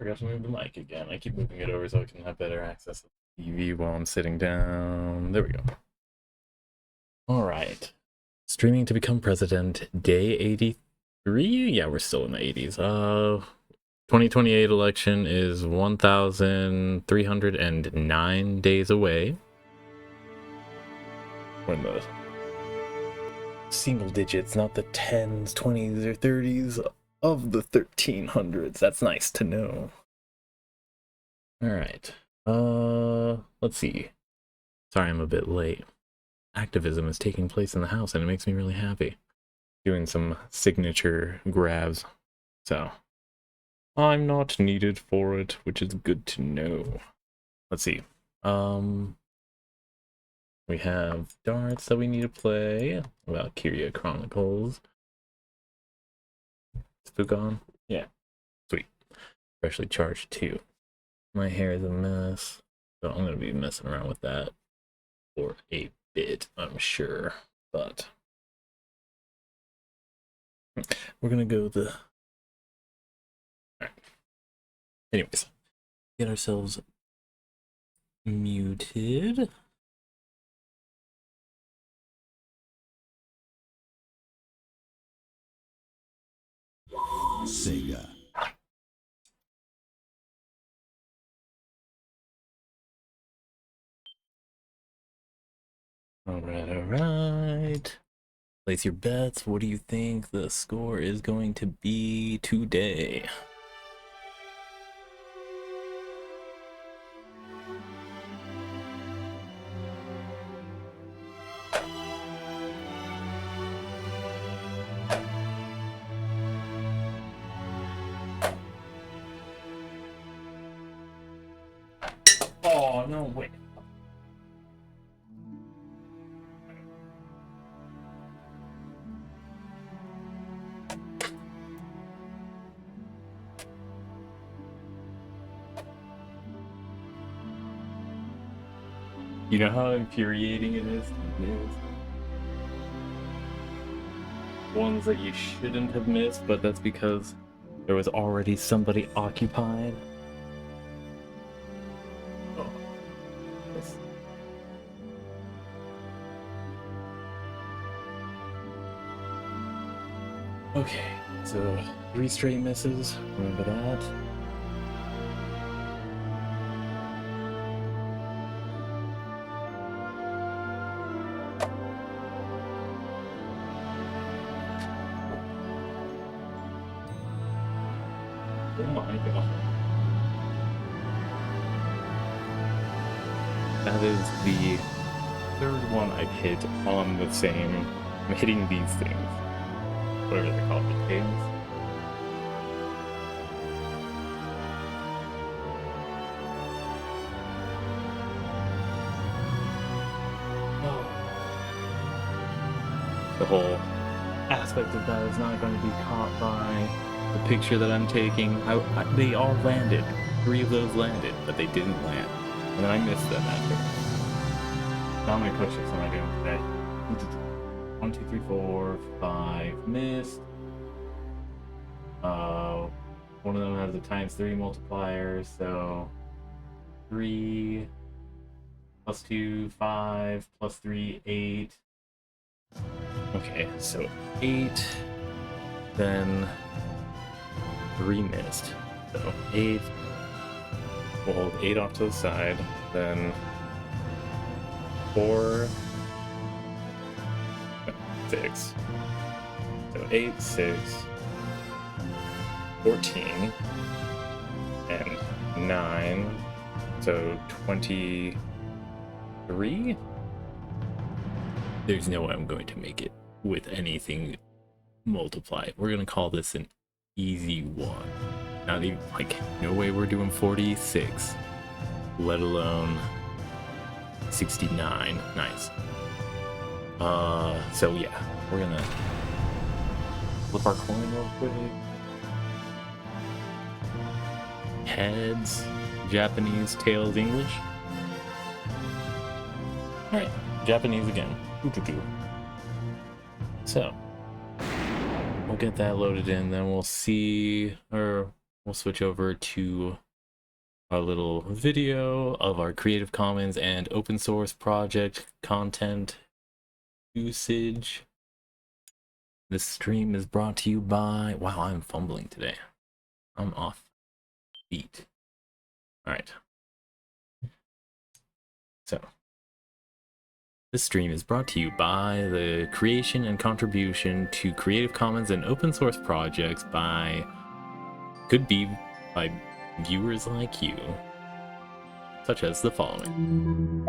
Forgot to move the mic again. I keep moving it over so I can have better access to the TV while I'm sitting down. There we go. All right. Streaming to become president, day 83? Yeah, we're still in the 80s. 2028 election is 1,309 days away. We're in the single digits, not the 10s, 20s, or 30s of the 1300s. That's nice to know. All right. Let's see. Sorry, I'm a bit late. Activism is taking place in the house, and it makes me really happy. Doing some signature grabs. So, I'm not needed for it, which is good to know. Let's see. We have darts that we need to play. Valkyria Chronicles. Spook on? Yeah. Sweet. Freshly charged too. My hair is a mess, so I'm gonna be messing around with that for a bit, I'm sure. But we're gonna go the. Alright. Anyways, get ourselves muted. Sega. Alright. Place your bets. What do you think the score is going to be today? Oh, no, wait. You know how infuriating it is to miss ones that you shouldn't have missed, but that's because there was already somebody occupied? Oh. Yes. Okay, so 3 straight misses. Remember that. Oh my god. That is the 3rd one I've hit on the same. I'm hitting these things. Whatever they're called, the things. The whole aspect of that is not going to be caught by the picture that I'm taking. They all landed. 3 of those landed, but they didn't land. And then I missed them after. How many push-ups am I doing today? 1, 2, 3, 4, 5 missed. One of them has a ×3 multiplier, so 3 plus 2, 5 plus 3, 8. Okay, so 8, then 3 missed. So 8, we'll hold 8 off to the side, then 4, 6. So 8, 6, 14, and 9, so 23? There's no way I'm going to make it with anything multiplied. We're gonna call this an easy one. Not even, like, no way we're doing 46, let alone 69. Nice. So yeah, we're gonna flip our coin real quick. Heads, Japanese, tails, English. Alright, Japanese again. So, we'll get that loaded in, then we'll see, or we'll switch over to our little video of our Creative Commons and open source project content usage. This stream is brought to you by... Wow, I'm fumbling today. I'm off beat. All right. So, this stream is brought to you by the creation and contribution to Creative Commons and open source projects by viewers like you, such as the following.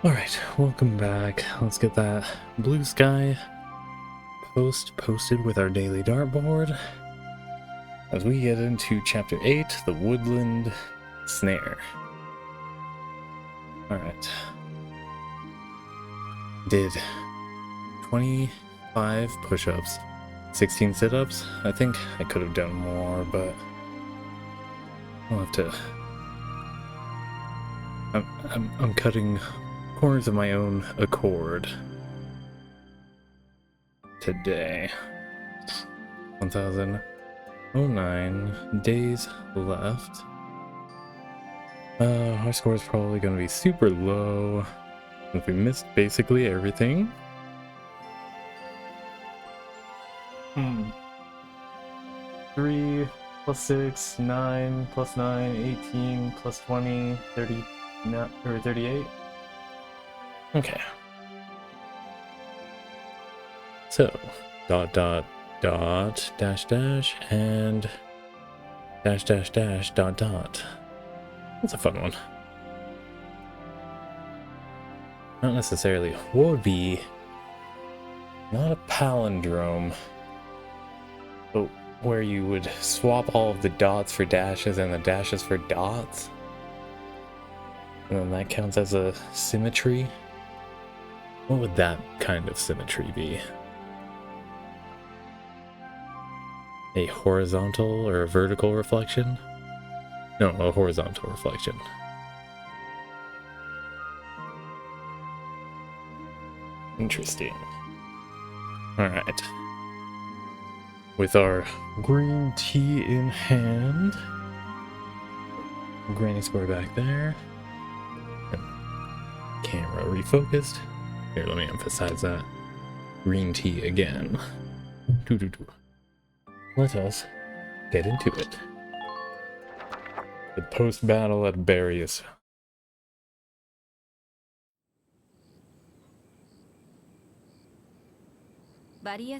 Alright, welcome back. Let's get that blue sky posted with our daily dartboard as we get into chapter 8, the woodland snare. Alright. Did 25 push-ups, 16 sit-ups. I think I could have done more, but I'll have to... I'm cutting corners of my own accord today. 1009 days left. Our score is probably going to be super low since we missed basically everything. 3 plus 6, 9 plus 9, 18 plus 20, 30, or 38. Okay. So, dot, dot, dot, dash, dash, and dash, dash, dash, dot, dot. That's a fun one. Not necessarily. What would be not a palindrome, but where you would swap all of the dots for dashes and the dashes for dots? And then that counts as a symmetry? What would that kind of symmetry be? A horizontal or a vertical reflection? No, a horizontal reflection. Interesting. Alright. With our green tea in hand. Granny square back there. And camera refocused. Here, let me emphasize that. Green tea again. Doo-doo-doo. let us get into it. The post-battle at Barrius. Having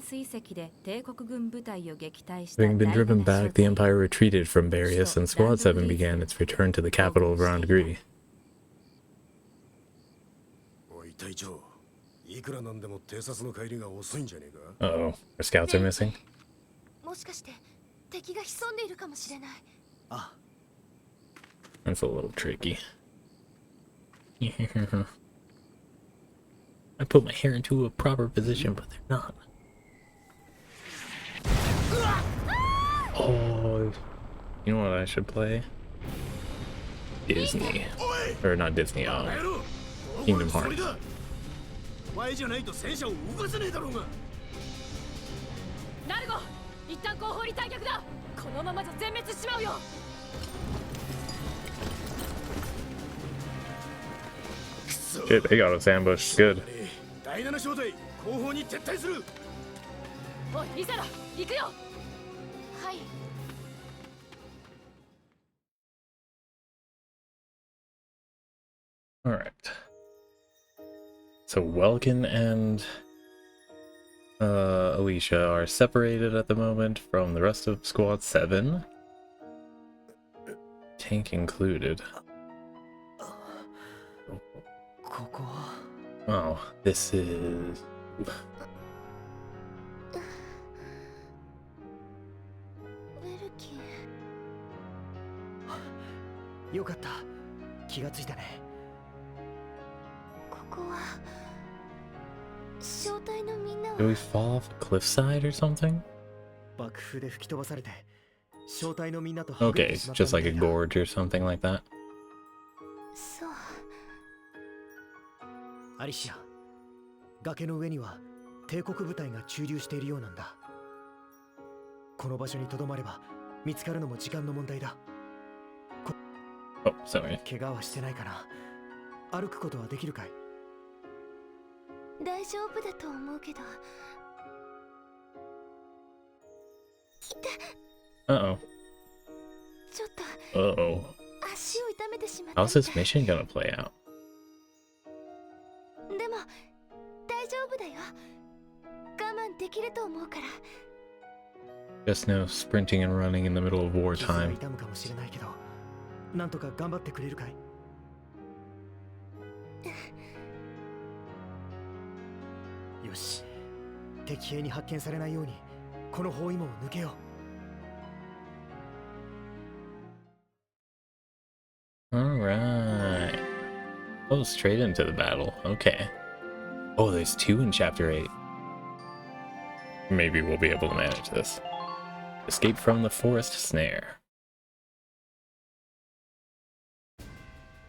been driven back, the Empire retreated from Barrius, and Squad 7 began its return to the capital of Randgri. Uh-oh, our scouts are missing? That's a little tricky. I put my hair into a proper position, but they're not. Oh, you know what I should play? Disney. Or not Disney, Kingdom Hearts. Shit, they got us ambushed. Good. Alright. So Welkin and Alicia are separated at the moment from the rest of Squad 7. Tank included. Oh, this is... Did we fall off a cliffside or something? Okay, just like a gorge or something like that. Alicia, 崖の上には帝国部隊が駐留しているようなんだ。この場所に留まれば見つかるのも時間の問題だ。Oh, sorry. 怪我はしてないかな。歩くことはできるかい？大丈夫だと思うけど。Uh-oh. ちょっと。Uh-oh. 足を痛めてしまった。How's this mission gonna play out? でも大丈夫だよ。我慢できると思うから。Just no sprinting and running in the middle of wartime. 痛むかもしれないけど、なんとか頑張ってくれるかい？よし、敵兵に発見されないようにこの包囲網を抜けよう。Alright. Oh, straight into the battle. Okay. Oh, there's 2 in Chapter 8. Maybe we'll be able to manage this. Escape from the forest snare.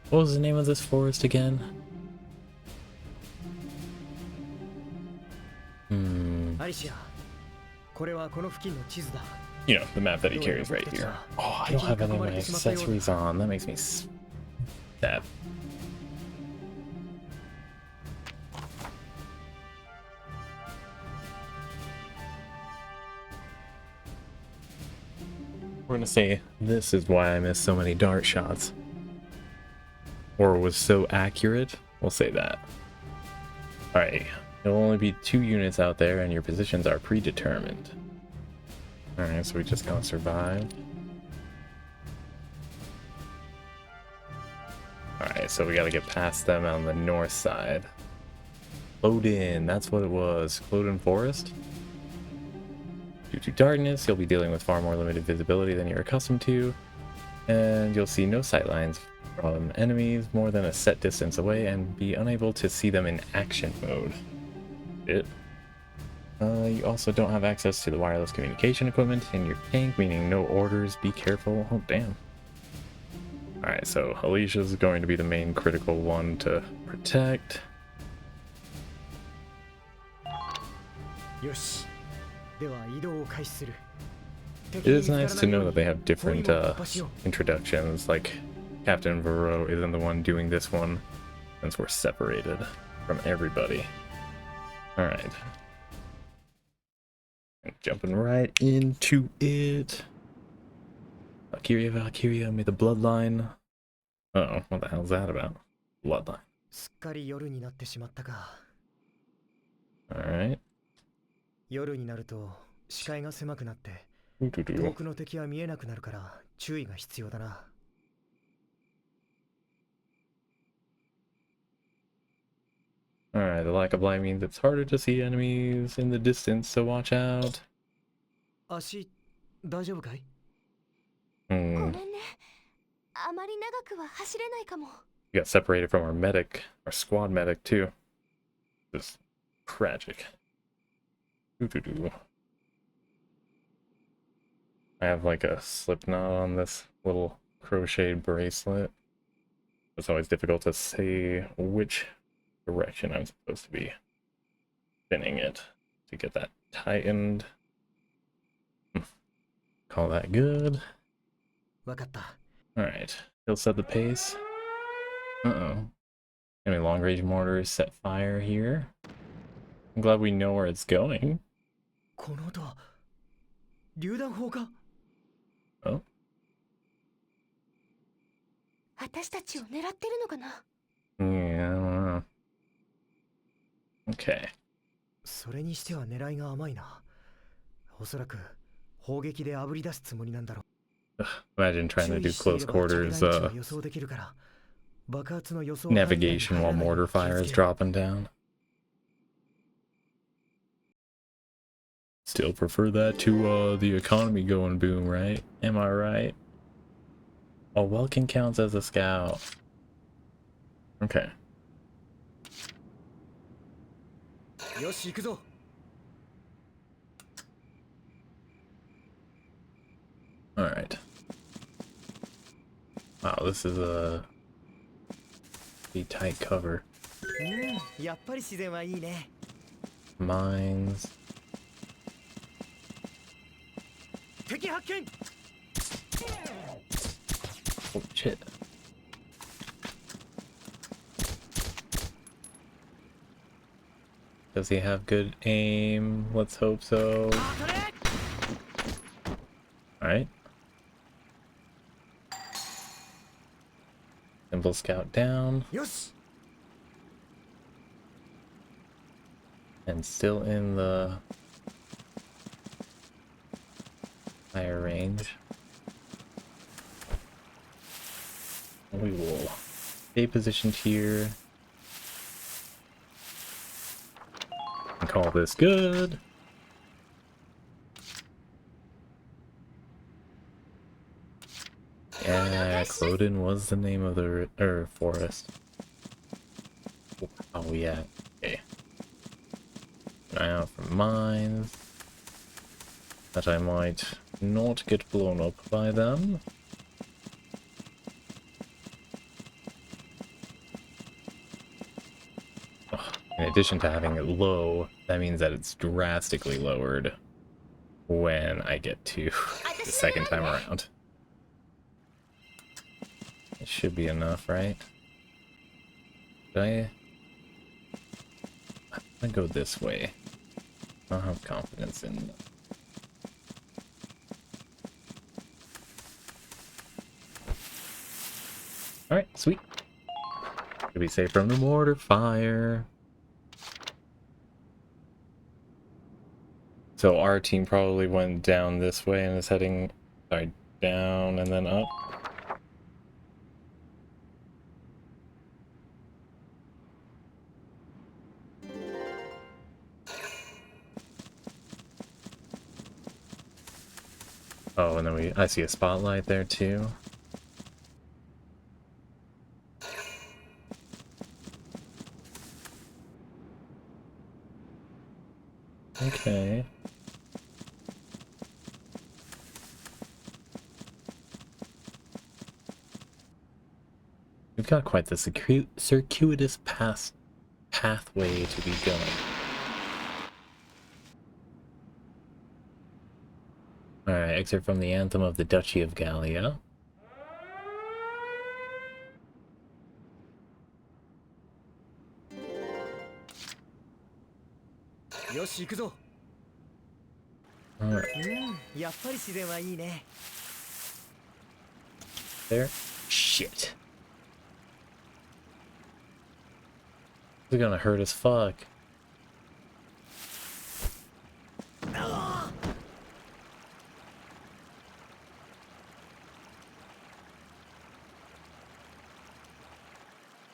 What was the name of this forest again? You know, the map that he carries right here. Oh, I don't have any of my accessories on. That makes me sad. We're gonna say this is why I missed so many dart shots. Or was so accurate. We'll say that. Alright. There'll only be 2 units out there and your positions are predetermined. Alright, so we just gotta survive. Alright, so we gotta get past them on the north side. Clodin, that's what it was. Clodin Forest? Due to darkness, you'll be dealing with far more limited visibility than you're accustomed to, and you'll see no sightlines from enemies more than a set distance away and be unable to see them in action mode. You also don't have access to the wireless communication equipment in your tank, meaning no orders, be careful. Oh, damn. Alright, so Alicia's going to be the main critical one to protect. It is nice to know that they have different introductions, like Captain Varro isn't the one doing this one, since we're separated from everybody. Alright. Jumping right into it. Valkyria, Valkyria, may the bloodline. Uh-oh, what the hell's that about? Bloodline. すっかり夜になってしまったか。 Alright. 夜になると視界が狭くなって遠 Doo-doo-doo. くの敵は見えなくなるから注意が必要だな。 Alright, the lack of light means it's harder to see enemies in the distance, so watch out. 足大丈夫かい？ ご Hmm. めんね。あまり長くは走れないかも。 We got separated from our medic, our squad medic too. Just tragic. Doo-doo-doo. I have like a slip knot on this little crocheted bracelet. It's always difficult to say which direction I'm supposed to be spinning it to get that tightened. Call that good. わかった。 Alright, he'll set the pace. Uh-oh. Enemy long range mortars set fire here. I'm glad we know where it's going. この音は榴弾砲か？ Oh, 私たちを狙ってるのかな。 yeah, I don't know. Okay. それにしては狙いが甘いな。おそらく砲撃で炙り出すつもりなんだろう。 Imagine trying to do close quarters navigation while mortar fire is dropping down. Still prefer that to the economy going boom, right? Am I right? Oh, Welkin counts as a scout. Okay. よし行くぞ。 Alright. Wow, this is a pretty tight cover. やっぱり自然はいいね。 Mines. 敵発見。 Oh, shit. Does he have good aim? Let's hope so. Alright. Simple scout down. よし。 And still in the higher range. We will stay positioned here. And call this good. Yeah, Cloden was the name of the forest. Oh yeah, okay. An eye out for mines. That I might not get blown up by them. Oh, in addition to having it low, that means that it's drastically lowered when I get to the second time around. It should be enough, right? I'm gonna go this way. I don't have confidence in. Alright, sweet. Should be safe from the mortar fire. So our team probably went down this way and is heading, sorry, down and then up. Oh, and then I see a spotlight there too. Okay. We've got quite the circuitous pathway to be going. Alright, excerpt from the Anthem of the Duchy of Gallia. Alright, やっぱり自然はいいね。 there. Shit. They're gonna hurt as fuck.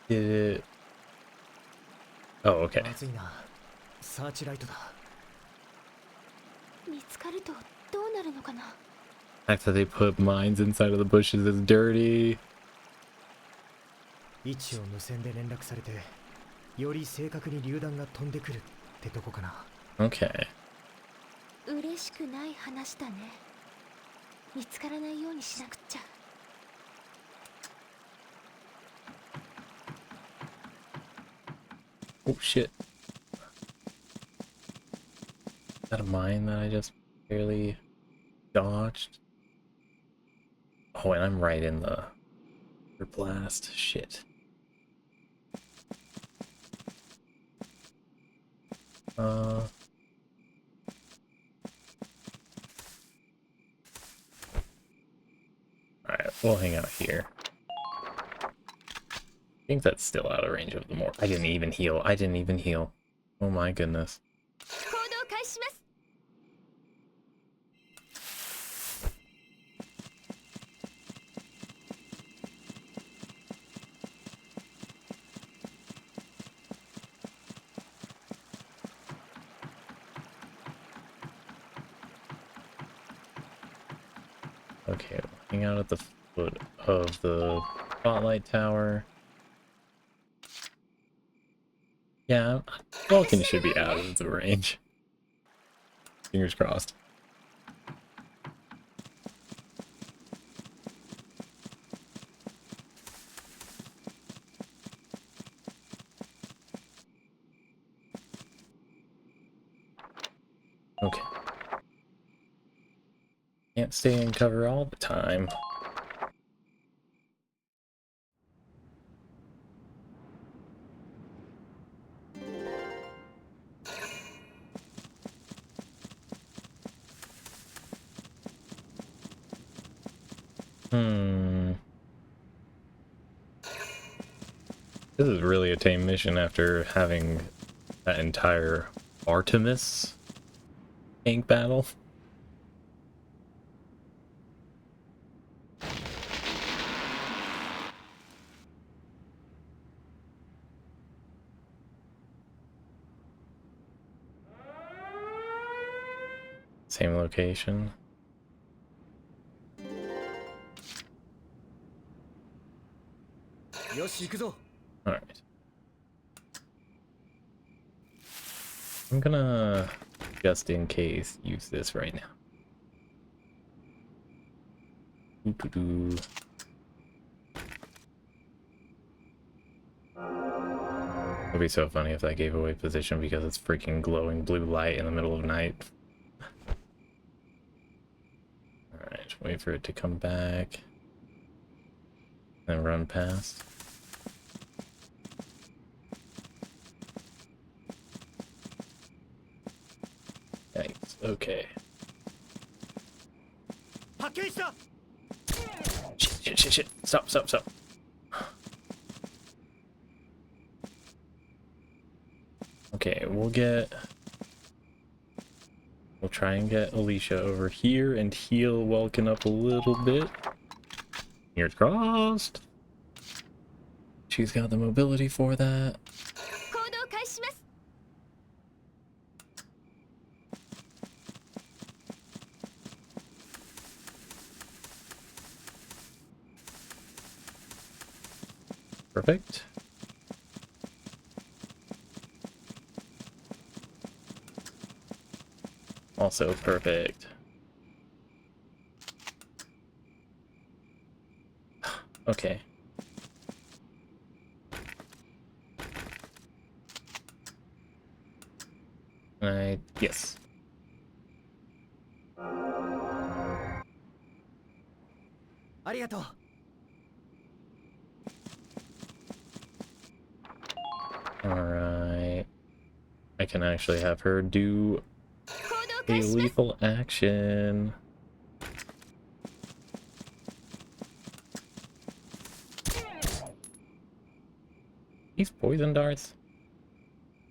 Did it... Oh, okay. まずいな。サーチライトだ。見つかるとどうなるのかな。 The fact that they put mines inside of the bushes is dirty. 位置を無線で連絡されて、より正確に榴弾が飛んでくるってとこかな。 Okay. 嬉しくない話だね。見つからないようにしなくっちゃ。 Oh shit. Is that a mine that I just barely dodged? Oh, and I'm right in the blast. Shit. Alright, we'll hang out here. I think that's still out of range of the more. I didn't even heal. I didn't even heal. Oh my goodness. 行動開始します。 Okay, we'll hang out at the foot of the spotlight tower. Yeah, Vulcan should be out of the range. Fingers crossed. Okay. Can't stay in cover all the time. This is really a tame mission after having that entire Artemis tank battle. Same location. Alright. I'm gonna, just in case, use this right now. Doo-doo-doo. It'd be so funny if that gave away position because it's freaking glowing blue light in the middle of night. Alright, wait for it to come back. Then run past. Yikes, okay. Shit. Stop. Okay, we'll try and get Alicia over here and heal Welkin up a little bit. Fingers crossed. She's got the mobility for that. 行動開始します。 Perfect. Also perfect. Okay. Yes. Alright. I can actually have her do A lethal action. These poison darts.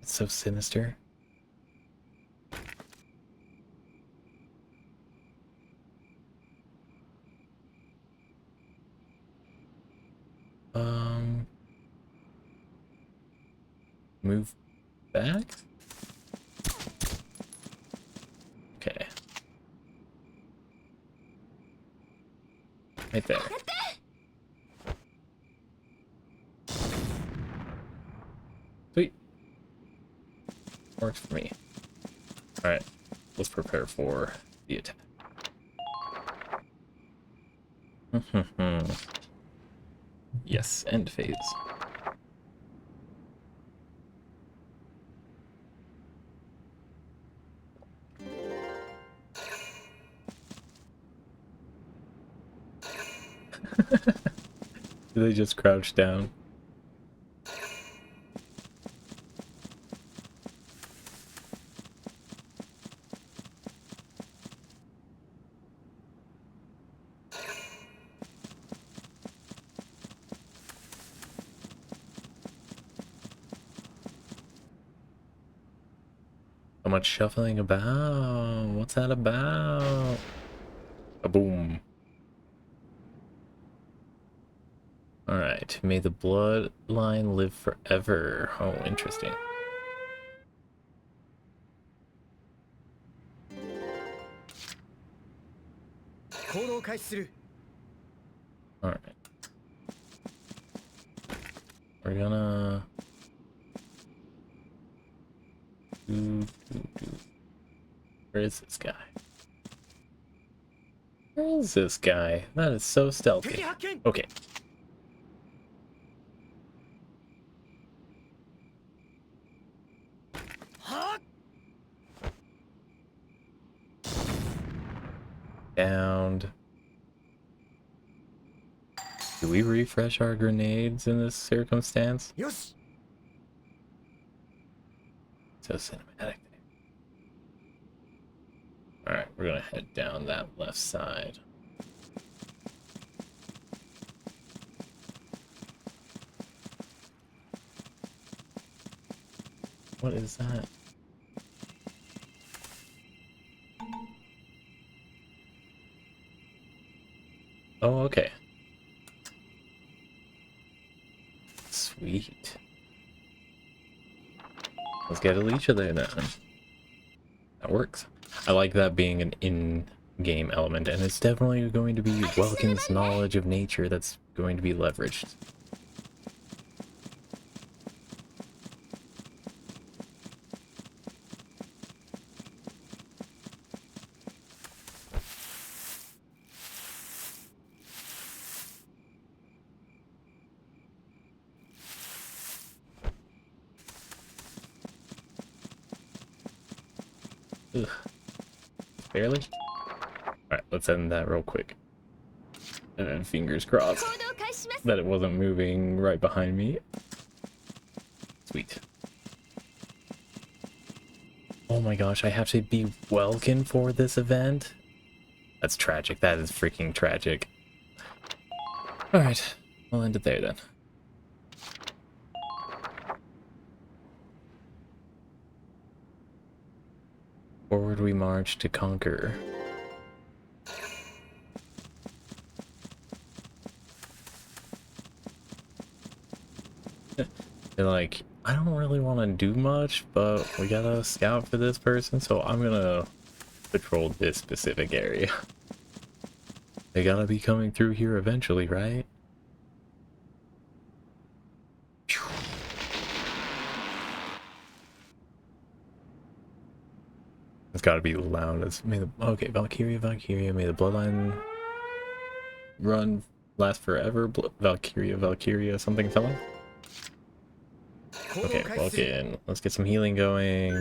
It's so sinister. Move back? Okay. Right there. Sweet. Works for me. Alright. Let's prepare for the attack. Yes, end phase. They just crouch down. So much shuffling about. What's that about? A boom. Alright, may the bloodline live forever. Oh, interesting. Alright. We're gonna... Where is this guy? Where is this guy? That is so stealthy. Okay. Downed. Do we refresh our grenades in this circumstance? So cinematic. Alright, we're gonna head down that left side. What is that? Oh, okay. Sweet. Let's get a leech of there then. That works. I like that being an in-game element, and it's definitely going to be Welkin's knowledge of nature that's going to be leveraged. Ugh. Barely? Alright, let's end that real quick. And then fingers crossed that it wasn't moving right behind me. Sweet. Oh my gosh, I have to be Welkin for this event? That's tragic. That is freaking tragic. Alright, we'll end it there then. Forward we march to conquer. They're like, I don't really want to do much, but we gotta scout for this person, so I'm gonna patrol this specific area. They gotta be coming through here eventually, right? It's gotta be loud as may the okay, Valkyria, may the bloodline run last forever. Valkyria, something. Okay, Vulcan. Let's get some healing going.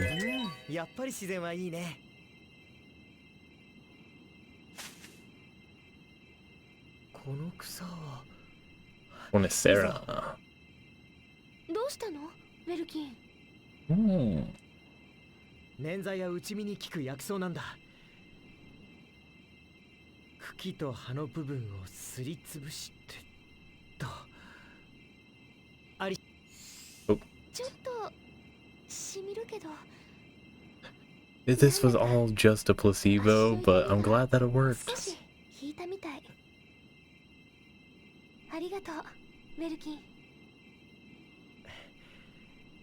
Bonacera. どうしたの、ウェルキン。Hmm. 捻挫や内身に効く薬草なんだ。茎と葉の部分をすりつぶしてと。あり。ちょっとしみるけど。 This was all just a placebo, but I'm glad that it 少 worked. し引いたみたい。ありがとう、ウェルキン。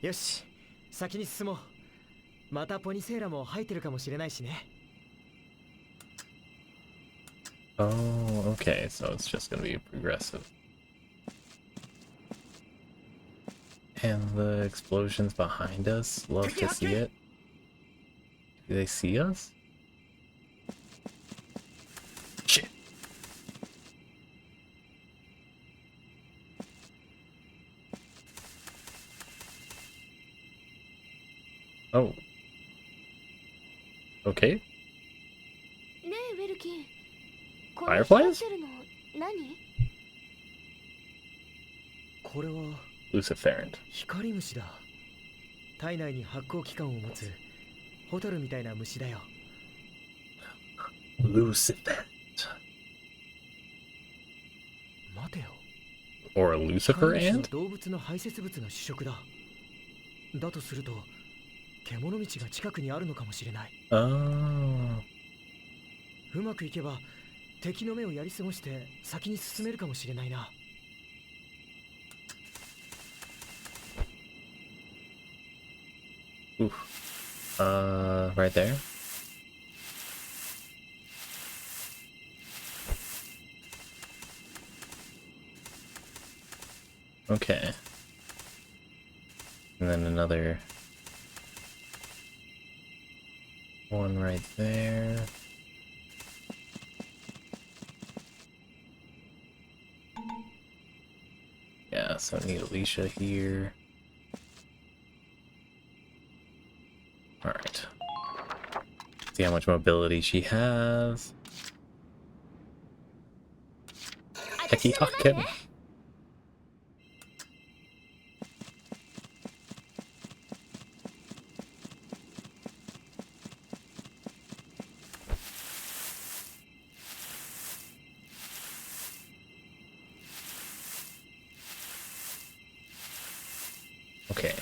よし、先に進もう。またポニセーラも生えてるかもしれないしね。Oh, okay, so it's just gonna be progressive. And the explosions behind us, love to see it. Do they see us? Shit. Oh. Okay. ねえウェルキン、こ Fireflies? の光ってるの何？これは Luciferant. 光虫だ。体内に発光器官を持つホタルみたいな虫だよ。Luciferant. 待てよ。 Or a Lucifer 光虫は ant? 動物の排泄物が主食だ。だとすると獣道が近くにあるのかもしれない。 Oh. うまくいけば敵の目をやり過ごして先に進めるかもしれないな。 Oof. Right there. Okay. And then another one right there. Yeah, so I need Alicia here. Alright. See how much mobility she has. Peacocking. Okay.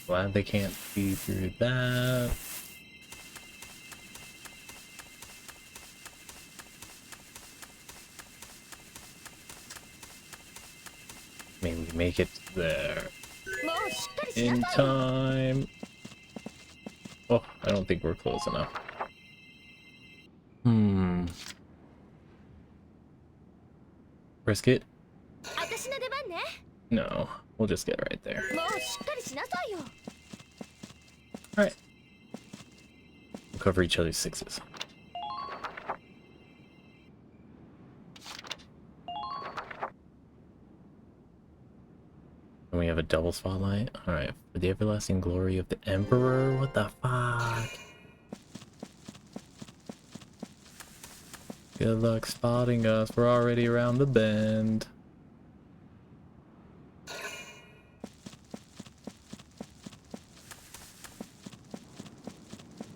Glad they can't see through that. Maybe make it there もうしっかりし in なさいよ。 time. Oh, I don't think we're close enough. Risk it? 私の出番ね。 No, we'll just get right there. もうしっかりしなさいよ。 Alright. We'll cover each other's sixes. And we have a double spotlight. Alright, for the everlasting glory of the Emperor? What the fuck? Good luck spotting us. We're already around the bend.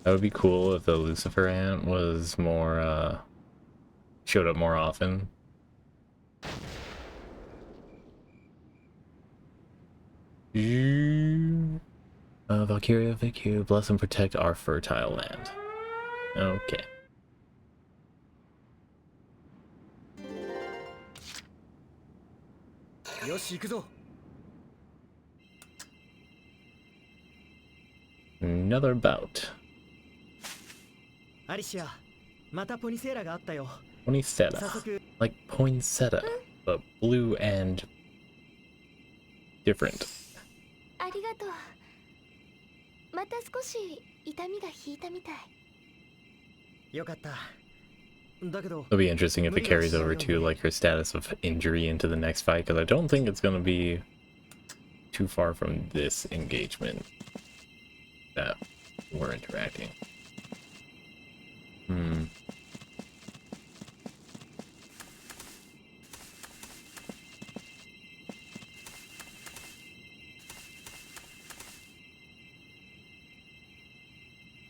That would be cool if the Lucifer ant was more, showed up more often. Valkyria Vicu, bless and protect our fertile land. Okay. Another bout. アリシア、またポニセーラがあったよ。 Poinsettia. 早速 Like poinsettia, but blue and different. ありがとう。また少し痛みが引いたみたい。よかった。だけど It'll be interesting if it carries over to like her status of injury into the next fight, because I don't think it's gonna be too far from this engagement that we're interacting.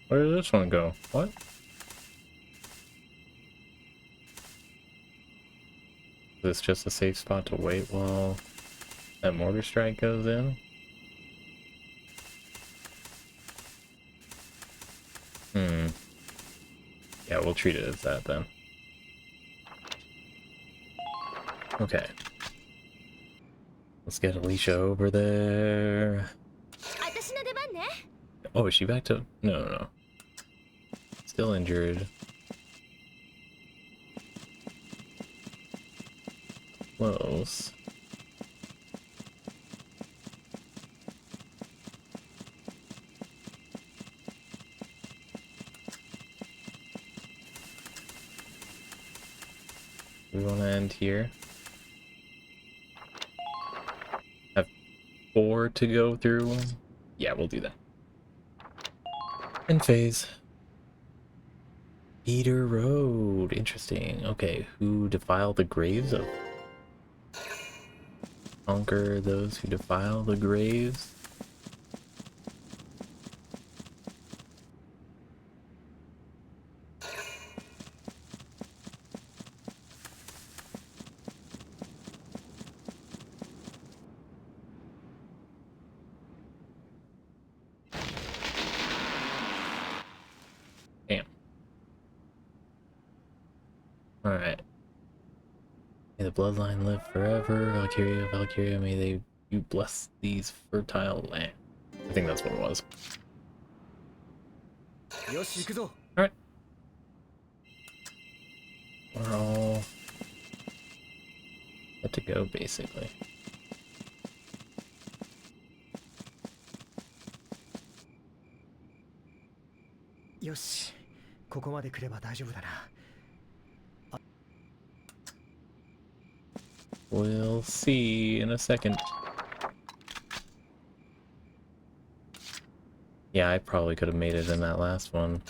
What Where did this one go? What? Is this just a safe spot to wait while that mortar strike goes in? Yeah, we'll treat it as that then. Okay. Let's get Alicia over there. Oh, is she back to... No, no, no. Still injured. Close. We want to end here. Have 4 to go through. Yeah, we'll do that. End phase. Peter Road. Interesting. Okay, who defile the graves of? Conquer those who defile the graves. Damn. Alright. May the bloodline live forever. Valkyria, Valkyria, may they you bless these fertile land. I think that's what it was. Alright. We're all good to go, basically. Yoshi, ここまで来れば大丈夫だな。We'll see in a second. Yeah, I probably could have made it in that last one.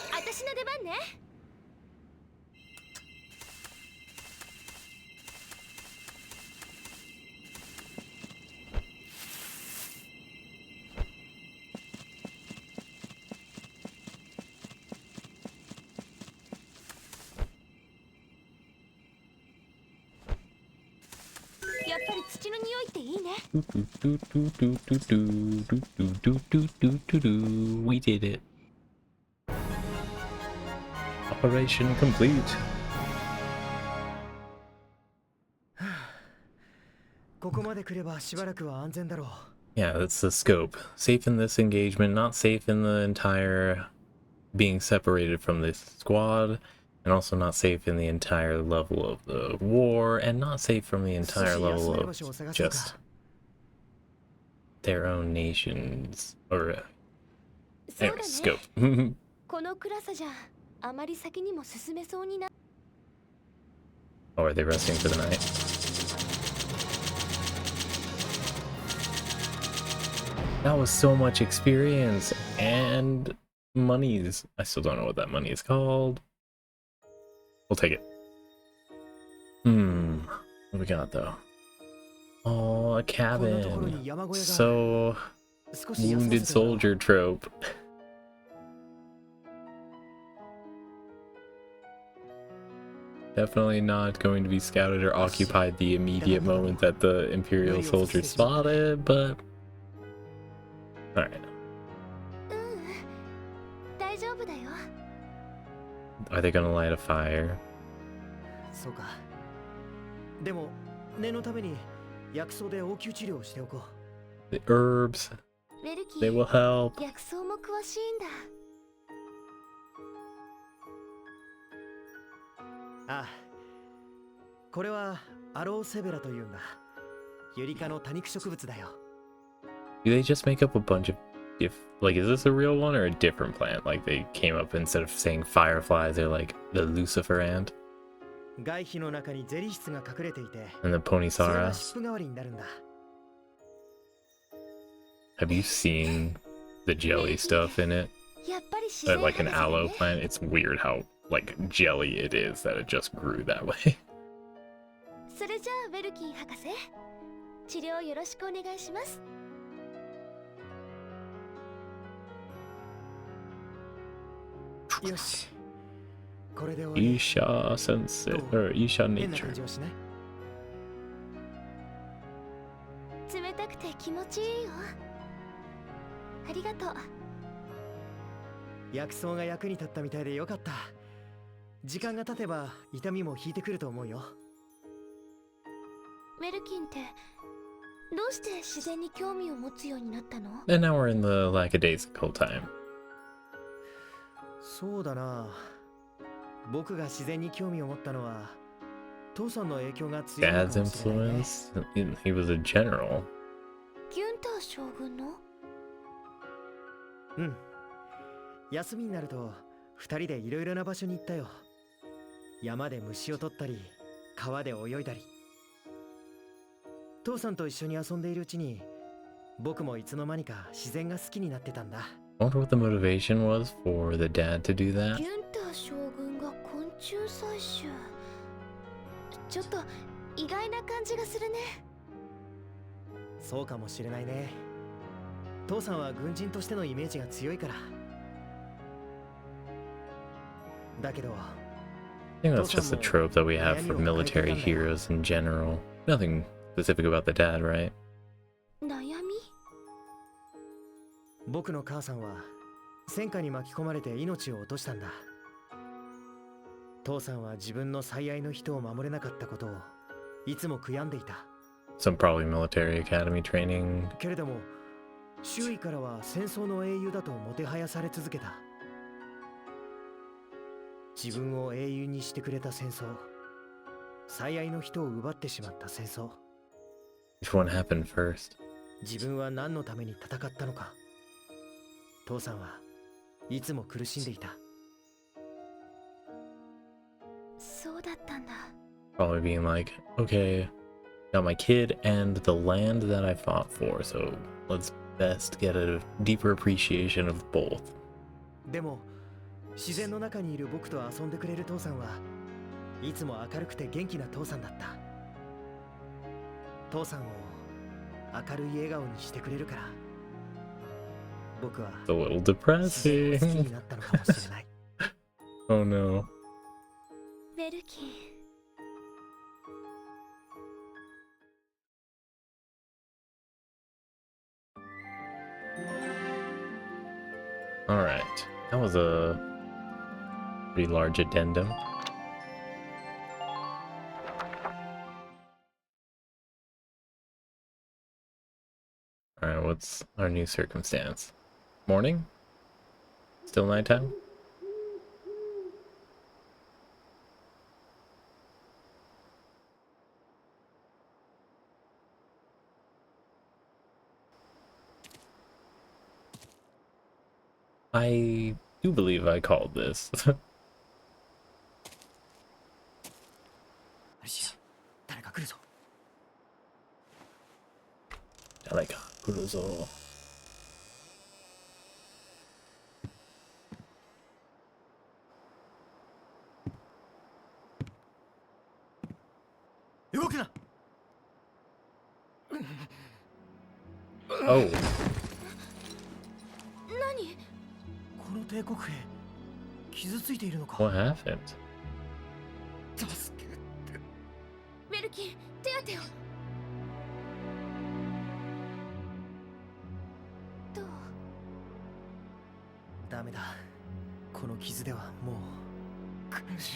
We did it. Operation complete. Yeah, that's the scope. Safe in this engagement, not safe in the entire being separated from this squad, and also not safe in the entire level of the war, and not safe from the entire level of just their own nations, or anyway, scope. Oh, are they resting for the night? That was so much experience and monies. I still don't know what that money is called. We'll take it. What do we got though? Oh, a cabin. So wounded soldier trope. Definitely not going to be scouted or occupied the immediate moment that the Imperial soldiers spotted, but alright. Are they gonna light a fire? The herbs, they will help. Do they just make up a bunch of like, is this a real one or a different plant? Like, they came up, instead of saying fireflies, they're like the Lucifer ant and the Ponisara. Have you seen the jelly stuff in it? Like an aloe plant? It's weird how like jelly it is that it just grew that way. よし。これで終わり。 Isha sensei, or Isha 変な nature. 感じはしない？冷たくて気持ちいいよ。ありがとう。薬草が役に立ったみたいでよかった。時間が経てば痛みも引いてくると思うよ。メルキンってどうして自然に興味を持つようになったの？ And now we're in the lackadaisical time. そうだな。僕が自然に興味を持ったのは父さんの影響が強いの Dad's かもしれないね。 influence. He was a general. ギュンター将軍の？うん。休みになると二人でいろいろな場所に行ったよ。山で虫を取ったり、川で泳いだり。父さんと一緒に遊んでいるうちに僕もいつの間にか自然が好きになってたんだ。I wonder what the motivation was for the dad to do that. ギュンター将軍が昆虫採集。ちょっと意外な感じがするね。そうかもしれないね。父さんは軍人としてのイメージが強いから。だけど I think that's just a trope that we have for military heroes in general. Nothing specific about the dad, right? 悩み？僕の母さんは戦火に巻き込まれて命を落としたんだ。父さんは自分の最愛の人を守れなかったことをいつも悔やんでいた。 Some probably military academy training. けれども周囲からは戦争の英雄だともてはやされ続けた。自分を英雄にしてくれた戦争、最愛の人を奪ってしまった戦争。 Which one happened first? 自分は何のために戦ったのか。父さんはいつも苦しんでいた。そうだったんだ。 Probably being like, okay, got my kid and the land that I fought for, so let's best get a deeper appreciation of both. でも自然の中にいる僕と遊んでくれる父さんはいつも明るくて元気な父さんだった。父さんを明るい笑顔にしてくれるから僕は It's a little 自然を好き depressing. になったのかもしれない。Oh no. メルキン。Alright. That was a pretty large addendum. Alright, what's our new circumstance? Morning? Still nighttime? I do believe I called this. アリシア、誰か来るぞ。誰か来るぞ。動くな。 Oh, 何？この帝国兵傷ついているのか。 what happened? 助けて。メルキン、手当てを。どう？ダメだ。この傷ではもう苦し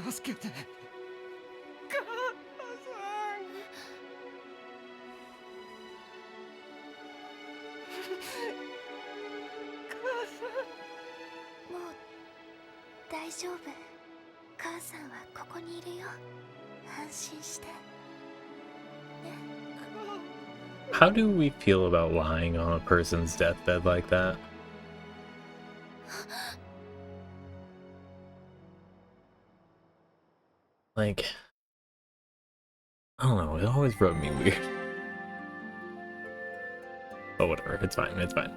い。助けて。もう大丈夫。母さんはここにいるよ。安心して。 How do we feel about lying on a person's deathbed like that? Like, I don't know, it always rubbed me weird. But whatever, it's fine, it's fine.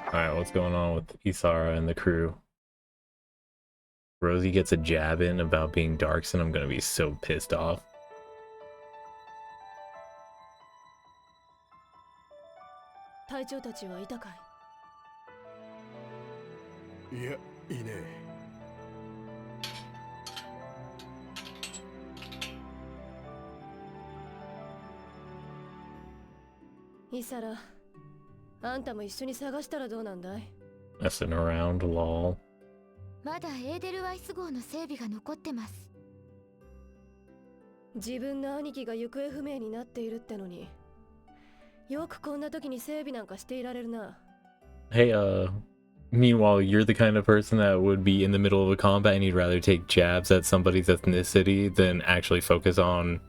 Alright, what's going on with Isara and the crew? Rosie gets a jab in about being Darkson, I'm gonna be so pissed off. 隊長たちはいたかい？いや、いいね。イサラ、あんたも一緒に探したらどうなんだい？ Messing around, lol. まだエーデルワイス号の整備が残ってます。自分の兄貴が行方不明になっているってのに、よくこんな時に整備なんかしていられるな。Hey, meanwhile, you're the kind of person that would be in the middle of a combat and you'd rather take jabs at somebody's ethnicity than actually focus on,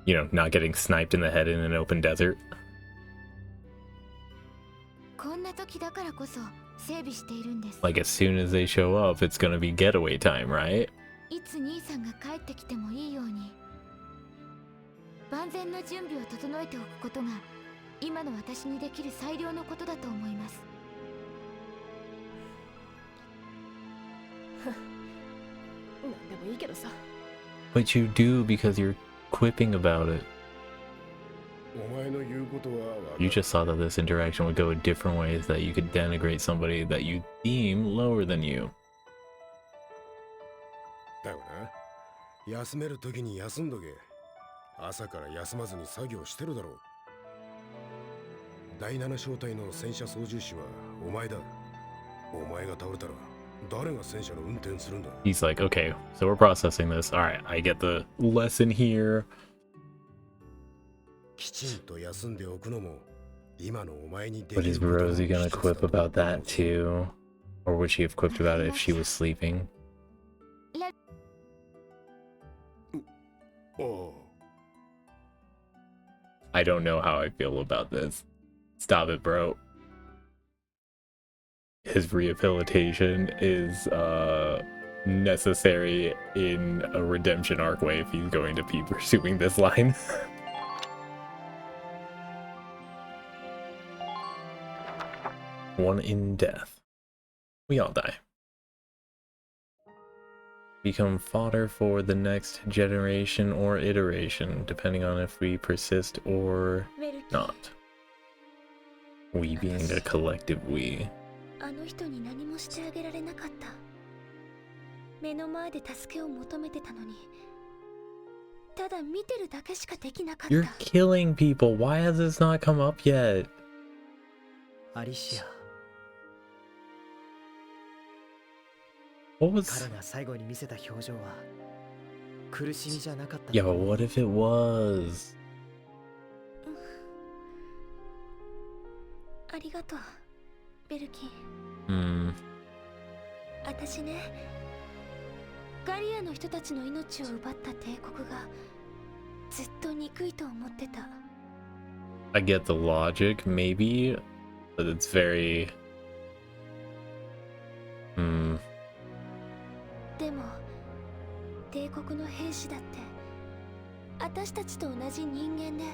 you know, not getting sniped in the head in an open desert. こんな時だからこそ整備しているんです。 Like, as soon as they show up, it's gonna be getaway time, right? いつ兄さんが帰ってきてもいいように万全な準備を整えておくことが今の私にできる最良のことだと思います。なんでもいいけどさ。But you do because you're quipping about it. お前の言うことはわかる。 You just saw that this interaction would go in different ways, that you could denigrate somebody that you deem lower than you. だよな。休める時に休んどけ。朝から休まずに作業してるだろう。第7小隊の戦車操縦士はお前だ。お前が倒れたら誰が戦車の運転するんだ。 He's like, okay, so we're processing this. All right, I get the lesson here. きちんと休んでおくのも今のお前にでき But る is ことの Rosie 一 gonna つだ quip と about 思 that う。 too? Or would she have quipped about it if she was sleeping? おう。 I don't know how I feel about this. Stop it, bro. His rehabilitation is necessary in a redemption arc way if he's going to be pursuing this line. One in death. We all die. Become fodder for the next generation or iteration, depending on if we persist or not. We being a collective we. あの人に何もしてあげられなかった。目の前で助けを求めてたのに、ただ見てるだけしかできなかった。 You're killing people. Why has this not come up yet? アリシア、 What was... 彼が最後に見せた表情は苦しみじゃなかった。 Yeah, but what if it was? ありがとう、ベルキン。 Hmm. 私ね、ガリアの人たちの命を奪った帝国がずっと憎いと思ってた。 I get the logic, maybe, but it's very... Hmm. でも帝国の兵士だって私たちと同じ人間で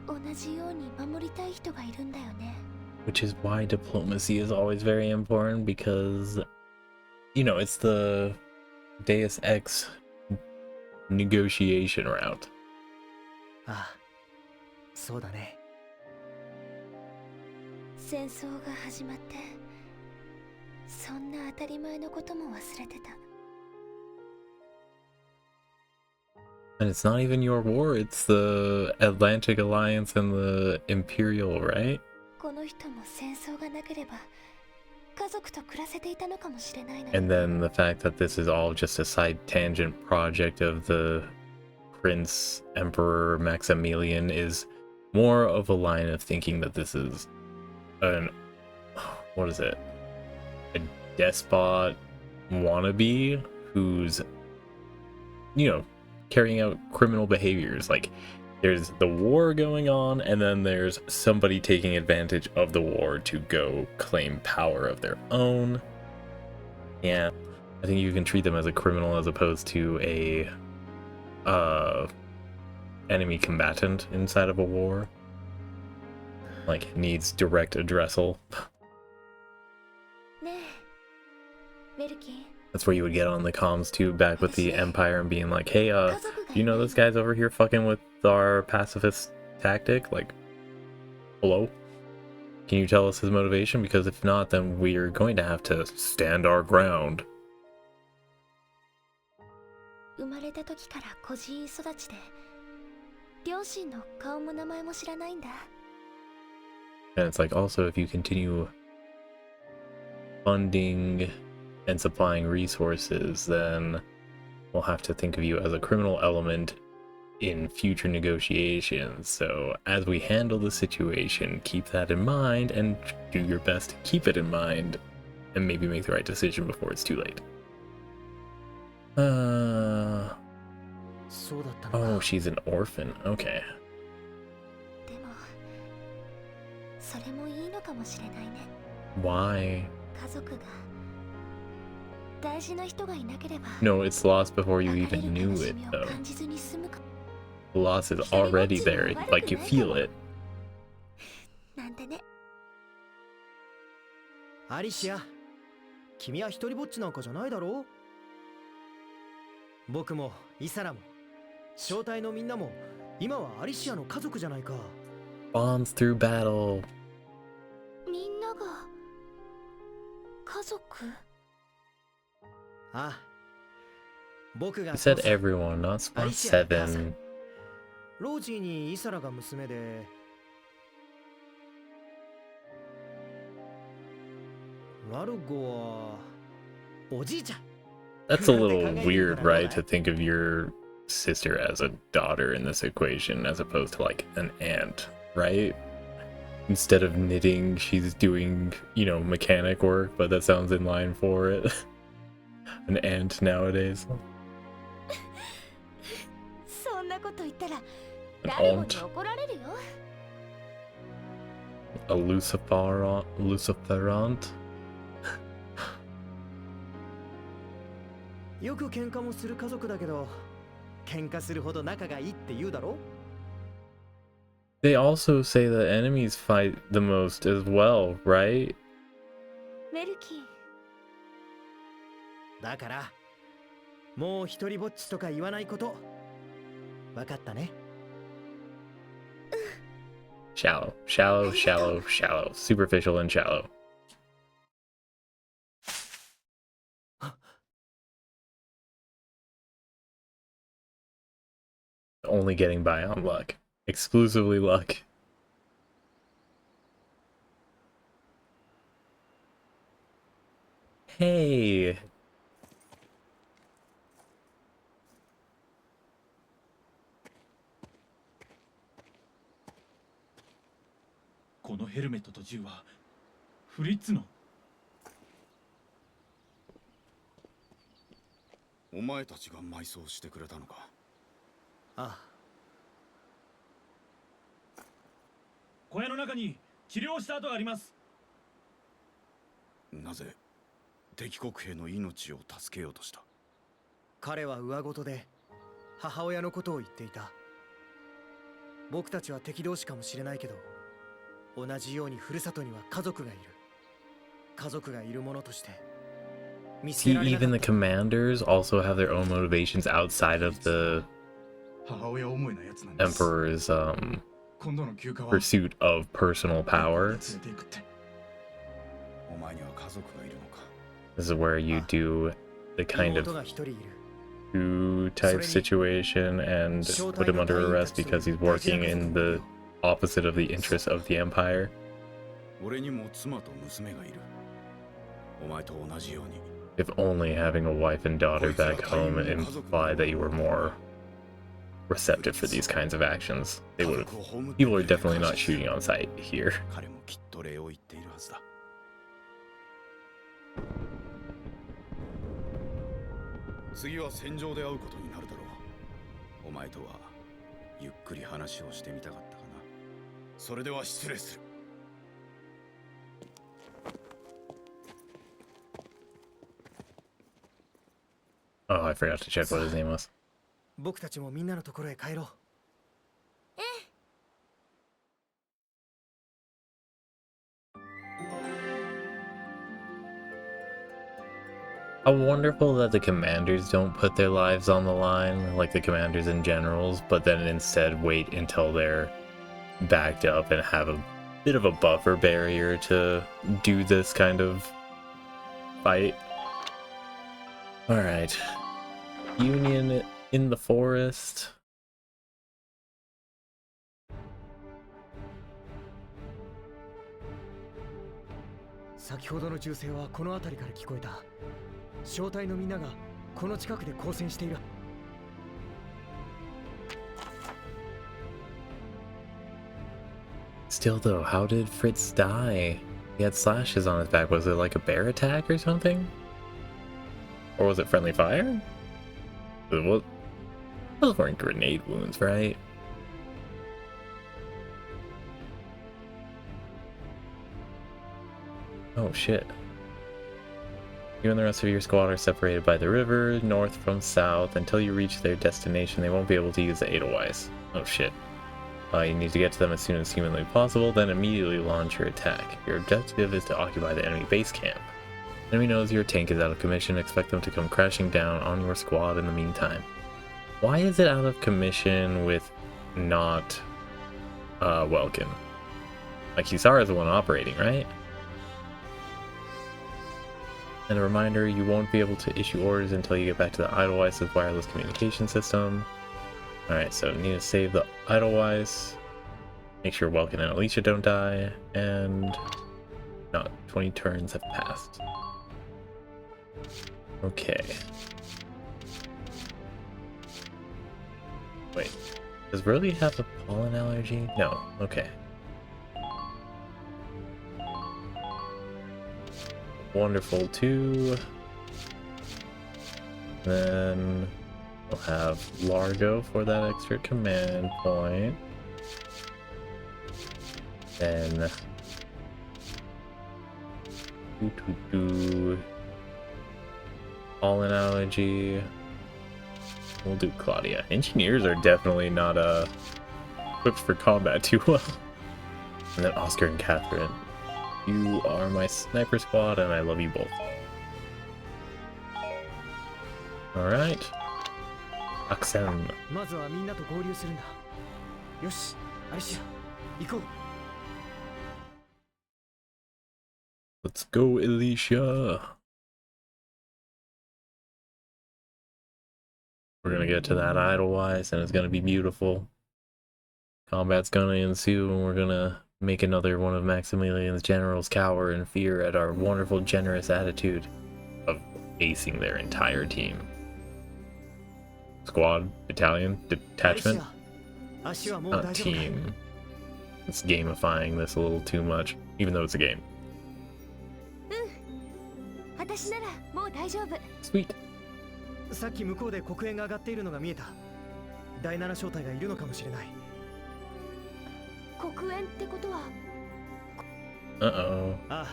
同じように守りたい人がいるんだよね。 Which is why diplomacy is always very important, because, you know, it's the Deus Ex negotiation route. ああ、そうだね。戦争が始まってそんな当たり前のことも忘れてた。 And it's not even your war, it's the Atlantic Alliance and the Imperial, right? この人も戦争がなければ家族と暮らせていたのかもしれないの。 And then the fact that this is all just a side tangent project of the Prince Emperor Maximilian is more of a line of thinking that this is an... what is it? A despot wannabe who's, you know, carrying out criminal behaviors. Like, there's the war going on, and then there's somebody taking advantage of the war to go claim power of their own. Yeah, I think you can treat them as a criminal as opposed to a enemy combatant inside of a war. Like, needs direct addressal. ねえ、ベルキン。 That's where you would get on the comms too, back with the Empire, and being like, hey, you know this guy's over here fucking with our pacifist tactic? Like, hello? Can you tell us his motivation? Because if not, then we're going to have to stand our ground. 生まれた時から孤児院育ちで、両親の顔も名前も知らないんだ。 And it's like, also, if you continue funding and supplying resources, then we'll have to think of you as a criminal element in future negotiations. So as we handle the situation, keep that in mind and do your best to keep it in mind and maybe make the right decision before it's too late. Oh, she's an orphan. Okay. でも、それもいいのかもしれないね。 Why? 家族が大事な人がいなければ、 No, it's lost before you 別れ even る knew 悲し it, みを though. 感じずに済むか The loss is already there, like you feel it. なんてね。アリシア、君は一人ぼっちなんかじゃないだろう。僕もイサラも正体のみんなも今はアリシアの家族じゃないか。 Bonds through battle. みんなが家族？ああ、僕が You said 父さん everyone, not Spawn アリシアの母さん。 7. ロージーにイサラが娘で、ラルゴはおじいちゃん。 That's a little weird, right? To think of your sister as a daughter in this equation as opposed to like an aunt, right? Instead of knitting, she's doing, you know, mechanic work, but that sounds in line for it. An aunt nowadays. そんなこと言ったら An 誰もに aunt. 怒られるよ。 A Luciferant? よく喧嘩もする家族だけど、喧嘩するほど仲がいいって言うだろ。 They also say that enemies fight the most as well, right? メルキン、だからもう一人ぼっちとか言わないこと。わかったね。 Shallow, shallow, shallow, shallow. Superficial and shallow. Only getting by on luck. Exclusively luck. Hey! このヘルメットと銃はフリッツの。お前たちが埋葬してくれたのか。ああ、小屋の中に治療した跡があります。なぜ敵国兵の命を助けようとした。彼は上ごとで母親のことを言っていた。僕たちは敵同士かもしれないけど、同じようにふるさとには家族がいる。家族がいるものとして見捨て See, られなか even っ the た。 commanders also have their own motivations outside of the 母親思いなやつなんです。 Emperor's 今度の休暇は pursuit of personal power. 連れて行くって。お前には家族がいるのか。 This is where you do the kind 妹 of が一人いる。 coup type situation and put him under arrest because he's working in the opposite of the interests of the empire. 俺にも妻と娘がいる。お前と同じように。 If only having a wife and daughter back home implied that you were more receptive for these kinds of actions. They would have. People are definitely not shooting on sight here. 彼もきっと礼を言っているはずだ。次は戦場で会うことになるだろう。お前とはゆっくり話をしてみたかったかな。それでは失礼する。 Oh, I forgot to check what his name was. 僕たちもみんなのところへ帰ろう。 How wonderful that the commanders don't put their lives on the line, like the commanders and generals, but then instead wait until they're backed up and have bit of a buffer barrier to do this kind of fight. Alright. Union in the forest.先ほどの銃声はこの辺りから聞こえた。小隊のみんながこの近くで交戦している。Still though, how did Fritz die? He had slashes on his back. Was it like a bear attack or something? Or was it friendly fire? Those weren't grenade wounds, right? Oh shit. You and the rest of your squad are separated by the river, north from south. Until you reach their destination, they won't be able to use the Edelweiss. Oh shit. You need to get to them as soon as humanly possible, then immediately launch your attack. Your objective is to occupy the enemy base camp. Enemy knows your tank is out of commission, expect them to come crashing down on your squad in the meantime. Why is it out of commission with not Welkin? Like, Hisara's the one operating, right? And a reminder, you won't be able to issue orders until you get back to the Edelweiss's wireless communication system. Alright, so need to save the Edelweiss. Make sure Welkin and Alicia don't die. And... not 20 turns have passed. Okay. Wait. Does Burley have a pollen allergy? No. Okay. Wonderful too. Then we'll have Largo for that extra command point. Then pollen allergy. We'll do Claudia. Engineers are definitely not equipped for combat too well. And then Oscar and Catherine. You are my sniper squad, and I love you both. Alright. Axel. まずはみんなと合流するんだ。よし、アリシア、行こう。 Let's go, Alicia. We're gonna get to that Edelweiss, and it's gonna be beautiful. Combat's gonna ensue, and we're gonna make another one of Maximilian's generals cower in fear at our wonderful, generous attitude of acing their entire team. Squad, battalion, detachment, not team. It's gamifying this a little too much, even though it's a game. Sweet. さっき向こうで黒煙が上がっているのが見えた。第7小隊がいるのかもしれない。黒煙ってことは。Uh-oh. ああ、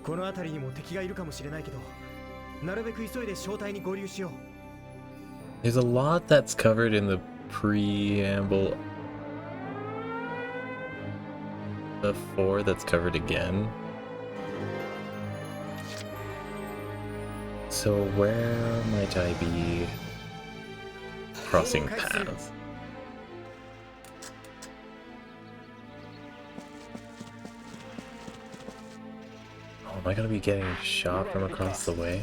この辺りにも敵がいるかもしれないけど、なるべく急いで小隊に合流しよう。There's a lot that's covered in the preamble before that's covered again. So where might I be crossing paths? Oh, am I gonna be getting shot from across the way?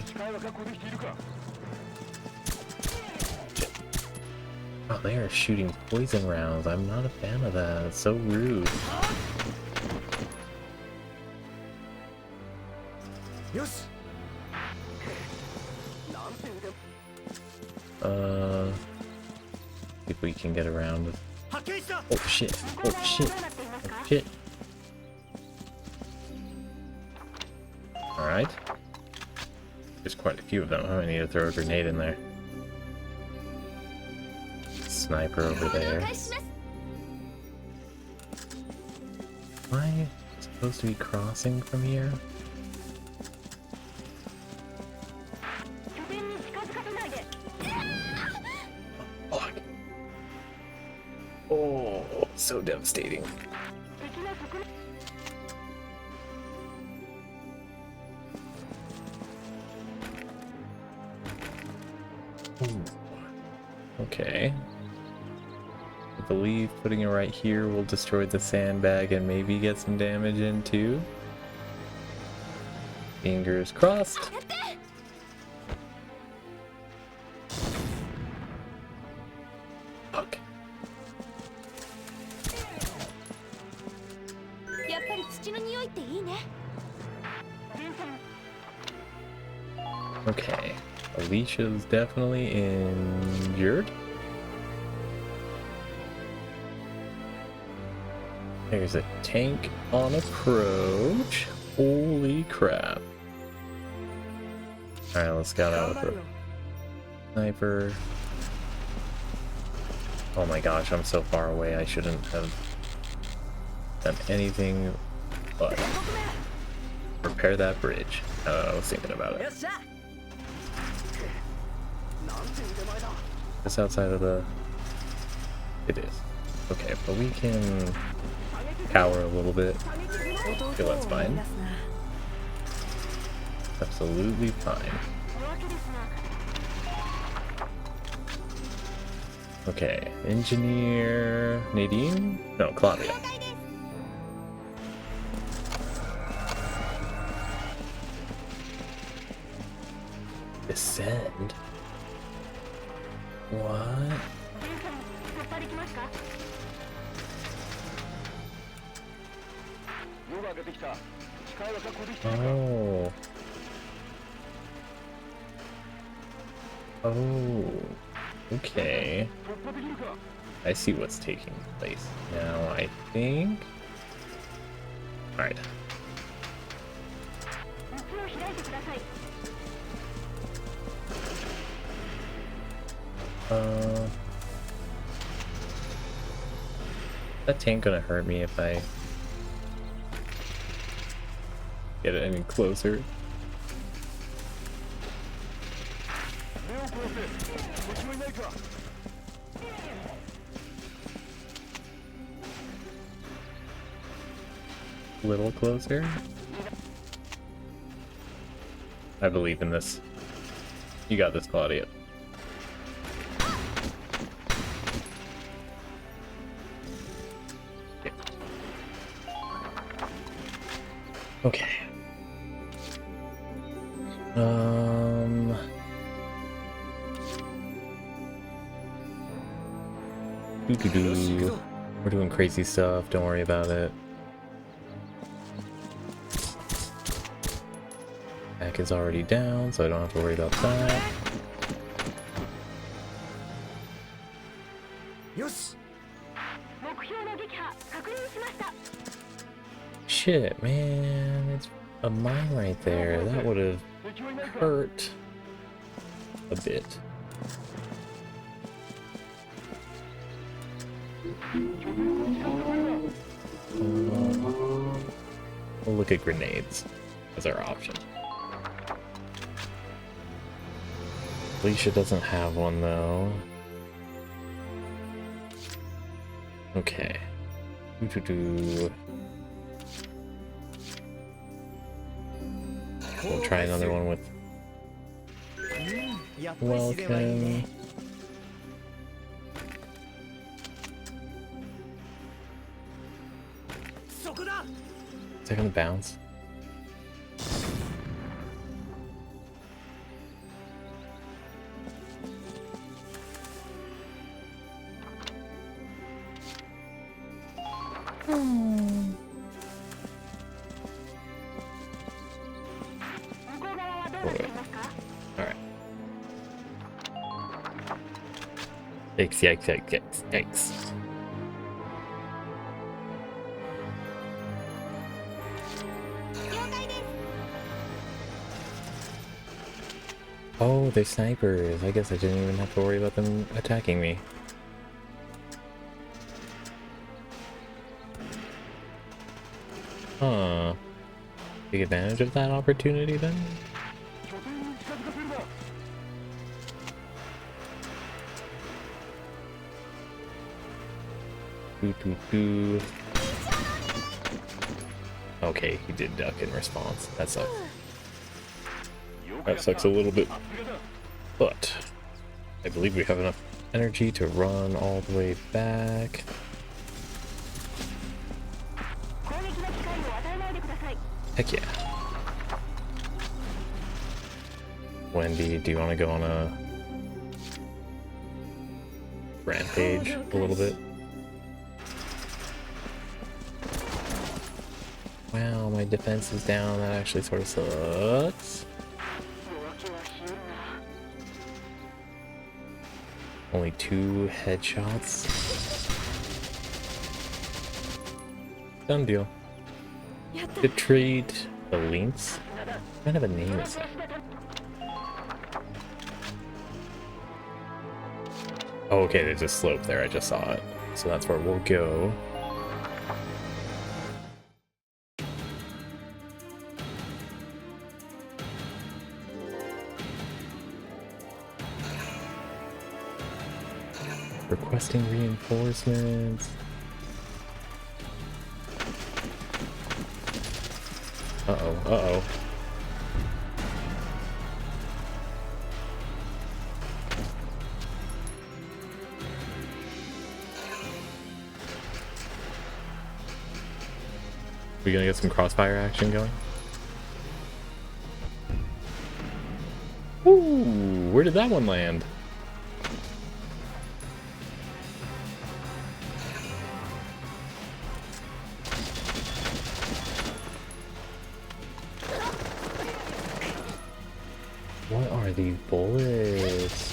Oh, they are shooting poison rounds. I'm not a fan of that. It's so rude. See if we can get around with... Oh shit. Oh shit. Oh shit. Alright. There's quite a few of them. I need to throw a grenade in there. Sniper over there. Am I supposed to be crossing from here? Oh, fuck. Oh, so devastating. Ooh. Okay. believe putting it right here will destroy the sandbag and maybe get some damage in too. Fingers crossed. Fuck. やっぱり土の匂いっていいね。 Okay. Alicia's definitely injured. There's a tank on approach. Holy crap. Alright, let's scout out with the sniper. Oh my gosh, I'm so far away. I shouldn't have done anything but repair that bridge. I was thinking about it. It's outside of the... It is. Okay, but we can cower a little bit. Okay, that's fine. Absolutely fine. Okay, engineer Nadine? No, Claudia. Descend? What? Oh. Oh. Okay. I see what's taking place. Now I think... Alright. That tank gonna hurt me if I get it any closer? Little closer? I believe in this. You got this, Claudia. Okay. Doo-doo-doo. We're doing crazy stuff, don't worry about it. Back is already down, so I don't have to worry about that. Shit, man, it's a mine right there. That would have hurt a bit. We'll look at grenades as our option. Alicia doesn't have one though. Okay. We'll try another one with welcome. Is that gonna bounce? Alright. Yikes, yikes, yikes, yikes, yikes. Oh, they're snipers. I guess I didn't even have to worry about them attacking me. Huh. Take advantage of that opportunity then? Doo. Okay, he did duck in response. That sucks. That sucks a little bit. But I believe we have enough energy to run all the way back. Heck yeah. Wendy, do you want to go on a rampage a little bit? Wow, my defense is down. That actually sort of sucks. Only 2 headshots. Done deal. Betrayed the Lynx. What kind of a name is that? Oh, okay, there's a slope there. I just saw it. So that's where we'll go. Requesting reinforcements. Uh-oh, uh-oh. We gonna get some crossfire action going? Ooh, where did that one land? What are these bullets?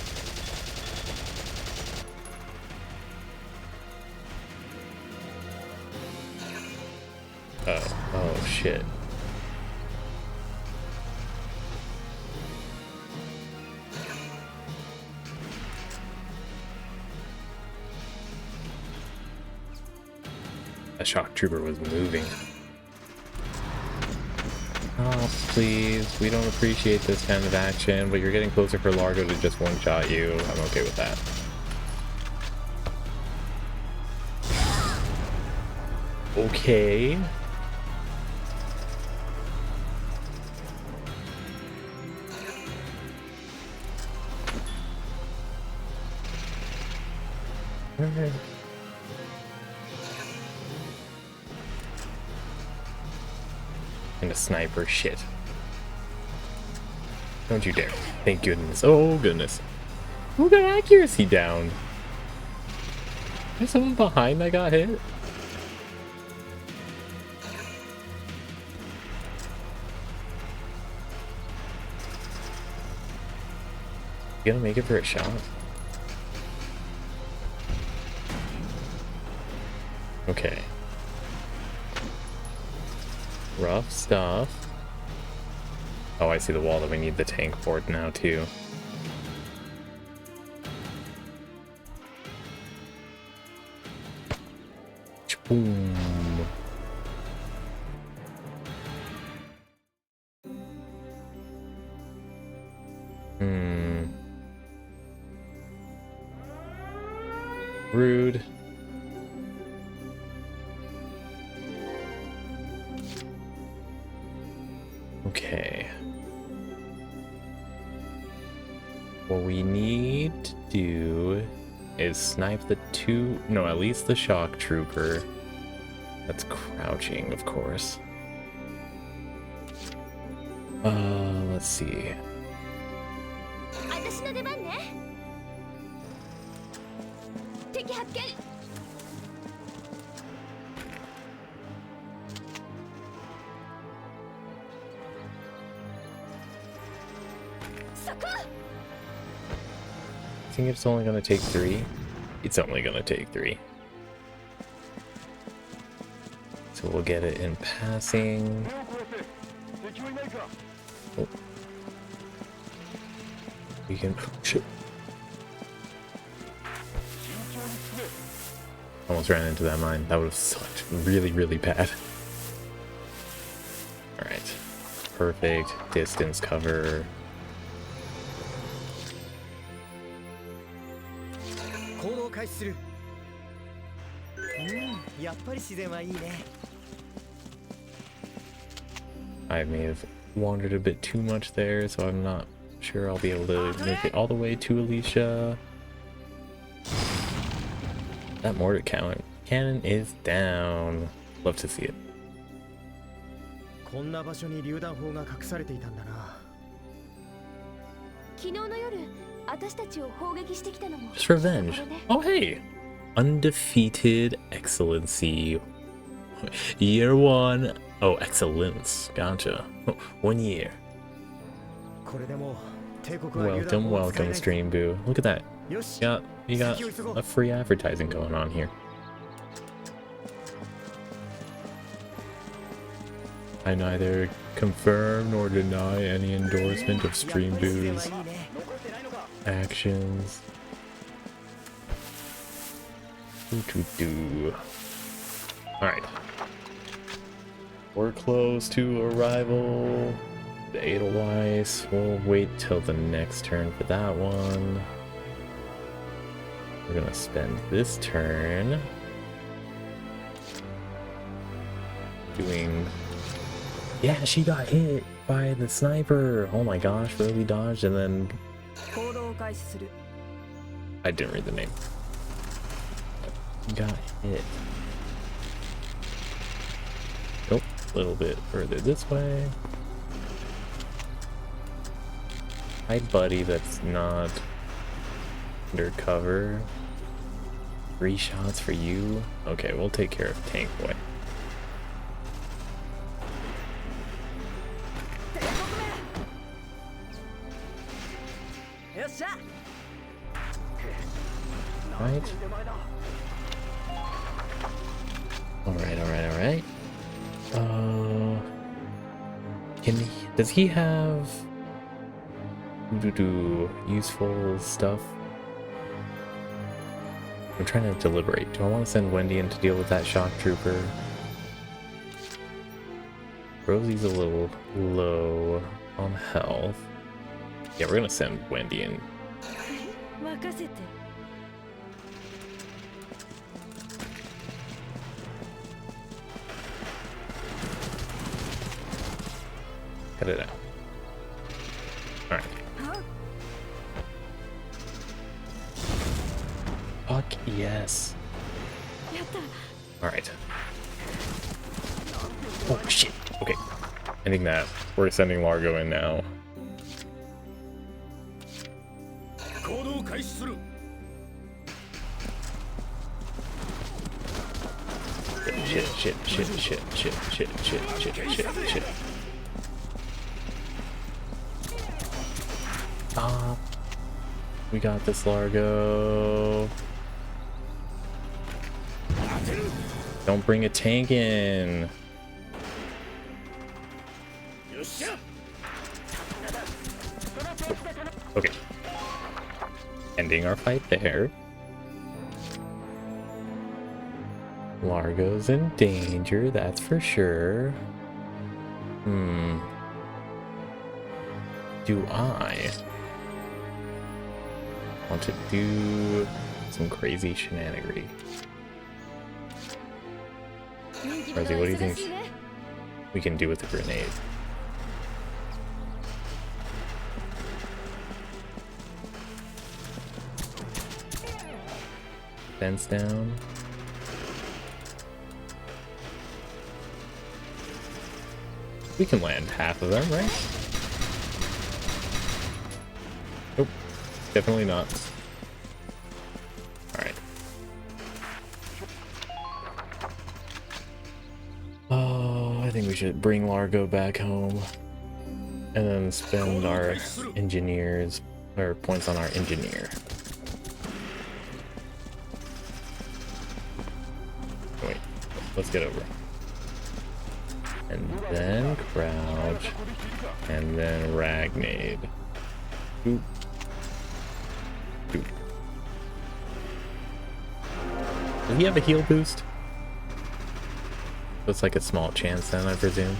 Oh shit. A shock trooper was moving. Oh, please. We don't appreciate this kind of action, but you're getting closer for Largo to just one-shot you. I'm okay with that. Okay. Alright. And a sniper, shit. Don't you dare. Thank goodness. Oh goodness. Who got accuracy down? There's someone behind that got hit? You gonna make it for a shot? Okay. Rough stuff. Oh, I see the wall that we need the tank for now, too. Boom. Rude. Okay. What we need to do is snipe the at least the shock trooper. That's crouching, of course. Let's see. I think it's only gonna take 3. It's only gonna take 3. So we'll get it in passing. Oh. We can. Shit. Almost ran into that mine. That would have sucked really, really bad. Alright. Perfect. Distance cover. I may have wandered a bit too much there, so I'm not sure I'll be able to make it all the way to Alicia. That mortar cannon is down. Love to see it. こんな場所に榴弾砲が隠されていたんだな。昨日の夜、私たちを砲撃してきたのも。 Just revenge. Oh hey! Undefeated excellency. Year 1. Oh, excellence. Gotcha. 1 year. これでもう帝国は榴 Welcome, 弾砲を使え welcome, ない。 Stream Boo. Look at that. よし。 You got a free advertising going on here. I neither confirm nor deny any endorsement of Stream Boo's actions. Alright. We're close to arrival. The Edelweiss. We'll wait till the next turn for that one. We're gonna spend this turn doing... Yeah, she got hit by the sniper. Oh my gosh, really dodged and then... I didn't read the name. Got hit. Nope, a little bit further this way. Hi buddy, that's not undercover. 3 shots for you. Okay, we'll take care of Tank Boy. Right. Alright. Does he have useful stuff? I'm trying to deliberate. Do I want to send Wendy in to deal with that shock trooper? Rosie's a little low on health. Yeah, we're gonna send Wendy in. Cut it out. Alright. Fuck yes. Alright. Oh shit. Okay. Ending that. We're sending Largo in now. Shit. Stop. We got this, Largo. Don't bring a tank in. Okay. Ending our fight there. Largo's in danger, that's for sure. Do I want to do some crazy shenanigery? Rosie, what do you think we can do with the grenade? Fence down. We can land half of them, right? Nope. Definitely not. Alright. Oh, I think we should bring Largo back home. And then spend our engineers, or points on our engineer. Wait, let's get over. And then crouch, and then Ragnade. Oop. Oop. Does he have a heal boost? Looks like a small chance then, I presume.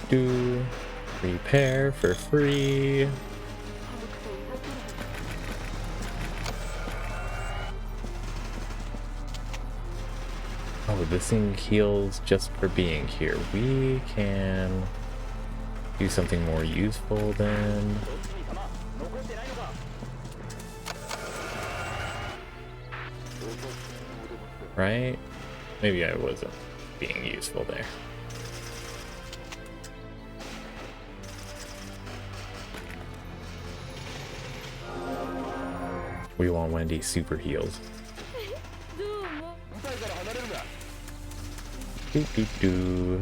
Do. Repair for free. Oh, this thing heals just for being here. We can do something more useful then. Right? Maybe I wasn't being useful there. We want Wendy super heals. Doo doo doo.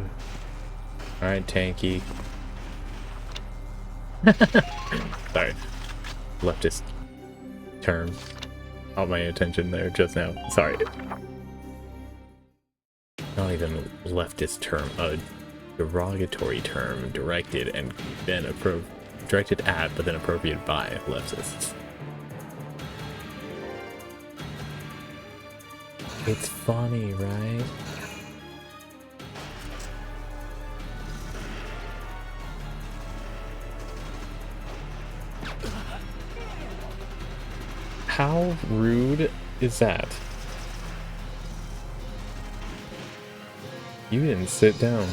Alright, tanky. Sorry. Leftist term. Caught my attention there just now. Sorry. Not even leftist term, a derogatory term directed and then directed at but then appropriated by leftists. It's funny, right? How rude is that? You didn't sit down.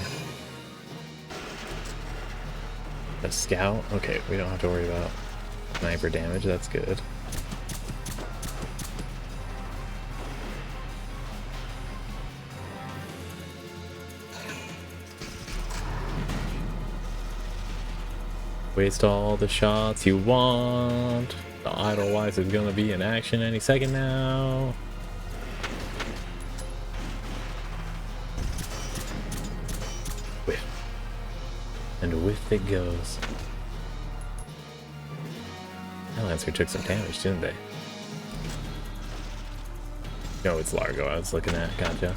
A scout? Okay, we don't have to worry about sniper damage, that's good. Waste all the shots you want. The Idolwise is gonna be in action any second now. Whiff. And whiff it goes. That Lancer took some damage, didn't they? No, it's Largo I was looking at. Gotcha.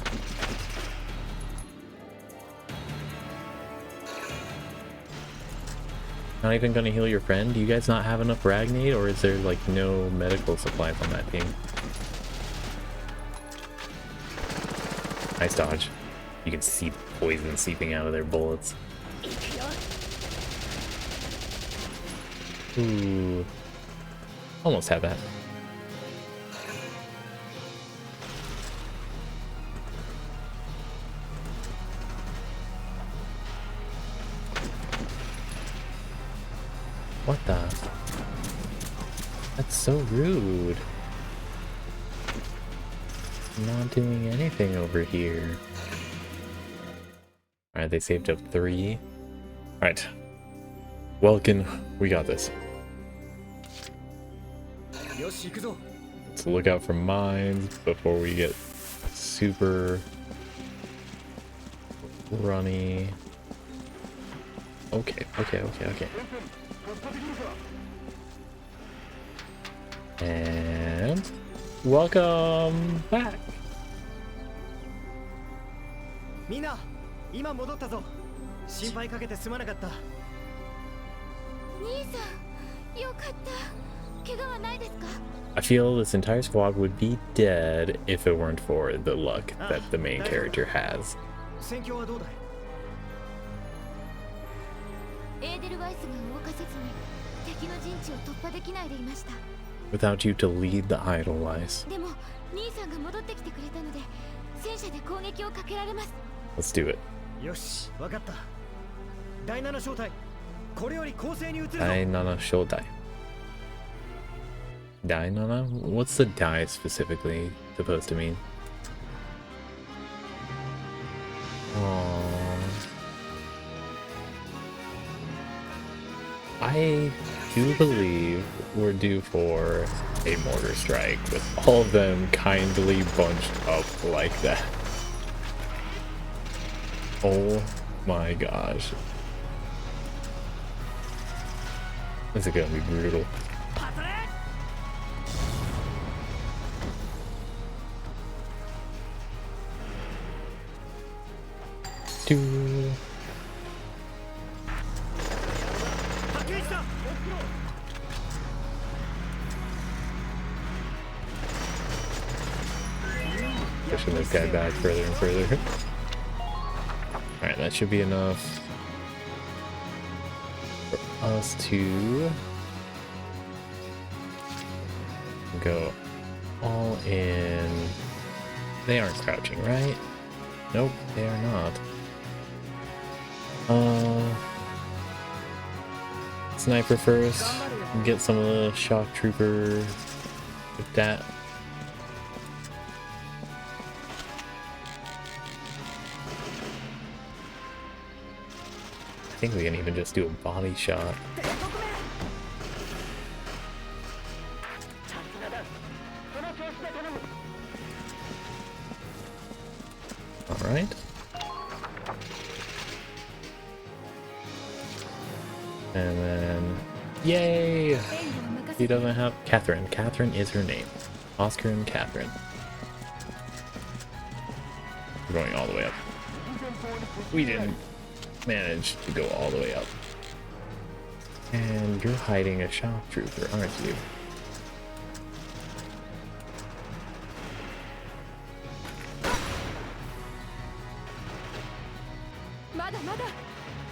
Not even gonna heal your friend? Do you guys not have enough Ragnade, or is there like no medical supplies on that team? Nice dodge. You can see poison seeping out of their bullets. Ooh. Almost had that. What the? That's so rude. I'm not doing anything over here. Alright, they saved up 3. Alright. Welkin, we got this. Let's look out for mines before we get super runny. Okay. And welcome back. みんな、今戻ったぞ。心配かけてすまなかった。兄さん、よかった。怪我はないですか? I feel this entire squad would be dead if it weren't for the luck that the main character has. 戦況はどうだい? エーデルワイスが動かせずに敵の陣地を突破できないでいました。 Without you to lead the Idolwise. でも兄さんが戻ってきてくれたので戦車で攻撃をかけられます。 Let's do it. よし、わかった。第7小隊、これより攻勢に移るぞ。第7小隊. Dainana? What's the die specifically supposed to mean? I do believe we're due for a mortar strike with all of them kindly bunched up like that. Oh my gosh. This is gonna be brutal. Pushing this guy back further and further. Alright, that should be enough for us to go all in. They aren't crouching, right? Nope, they are not. Sniper first. Get some of the shock trooper with that. I think we can even just do a body shot. Alright. And then, yay! He doesn't have Catherine. Catherine is her name. Oscar and Catherine. We're going all the way up. We didn't manage to go all the way up. And you're hiding a shock trooper, aren't you?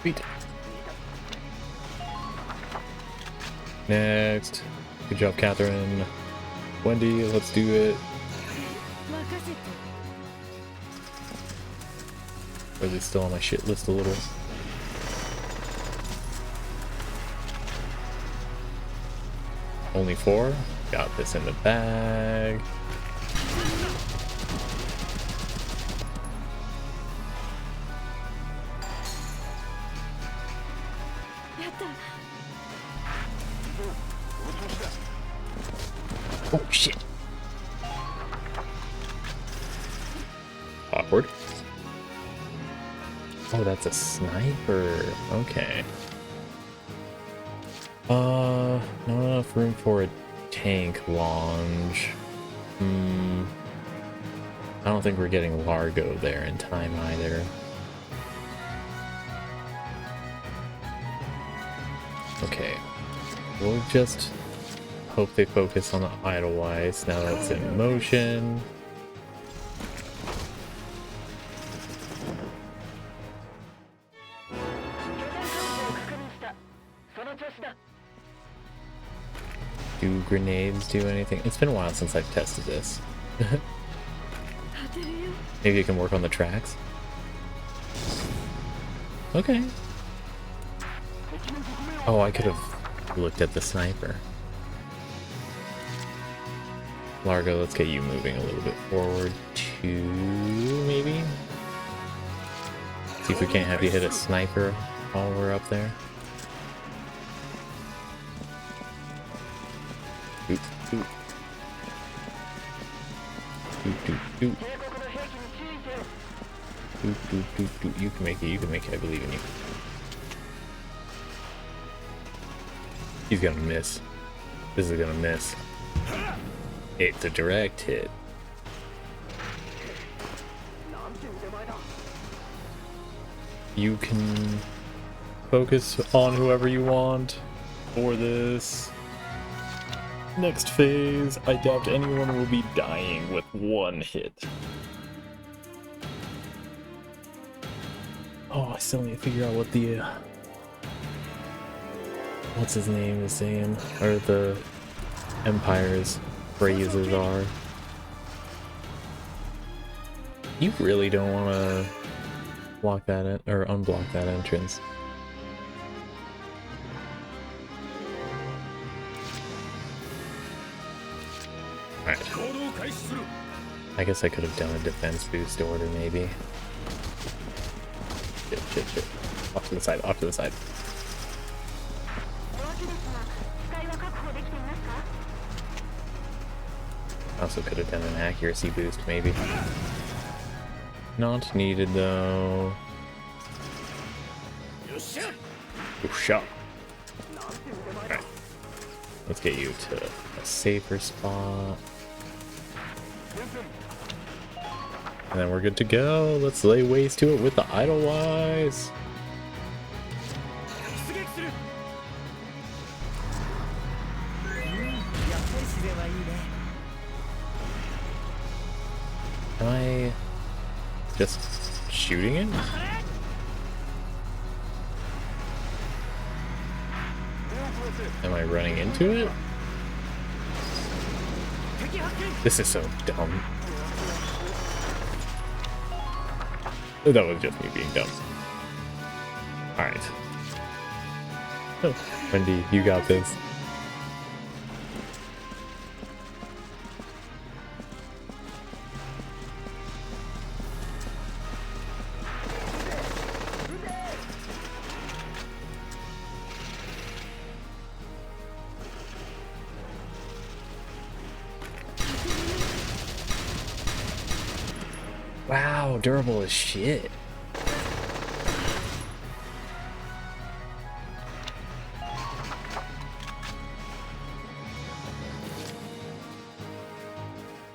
Sweet. Next. Good job, Catherine. Wendy, let's do it. Or is it still on my shit list a little? Only 4? Got this in the bag. Oh shit. Awkward. Oh, that's a sniper. Okay. Not enough room for a tank launch. I don't think we're getting Largo there in time either. Okay. We'll just hope they focus on the Idlewise now that it's in motion. Do grenades do anything? It's been a while since I've tested this. Maybe you can work on the tracks. Okay. Oh, I could have looked at the sniper. Largo, let's get you moving a little bit forward to maybe? See if we can't have you hit a sniper while we're up there. Doot, doot. Doot, doot, doot. Doot, doot, doot, doot. You can make it, you can make it, I believe in you. He's gonna miss. This is gonna miss. It's a direct hit. You can focus on whoever you want for this next phase. I doubt anyone will be dying with one hit. Oh, I still need to figure out what the what's his name is saying, or the Empire's phrases are. You really don't want to block that or unblock that entrance. Alright. I guess I could have done a defense boost order maybe. Shit, shit, shit. Off to the side, off to the side. Also could have done an accuracy boost, maybe. Not needed, though. Good shot. Alright. Let's get you to a safer spot. And then we're good to go. Let's lay waste to it with the Idlewise. Am I just shooting it? Am I running into it? This is so dumb. That was just me being dumb. Alright. Wendy, you got this. Wow, durable as shit.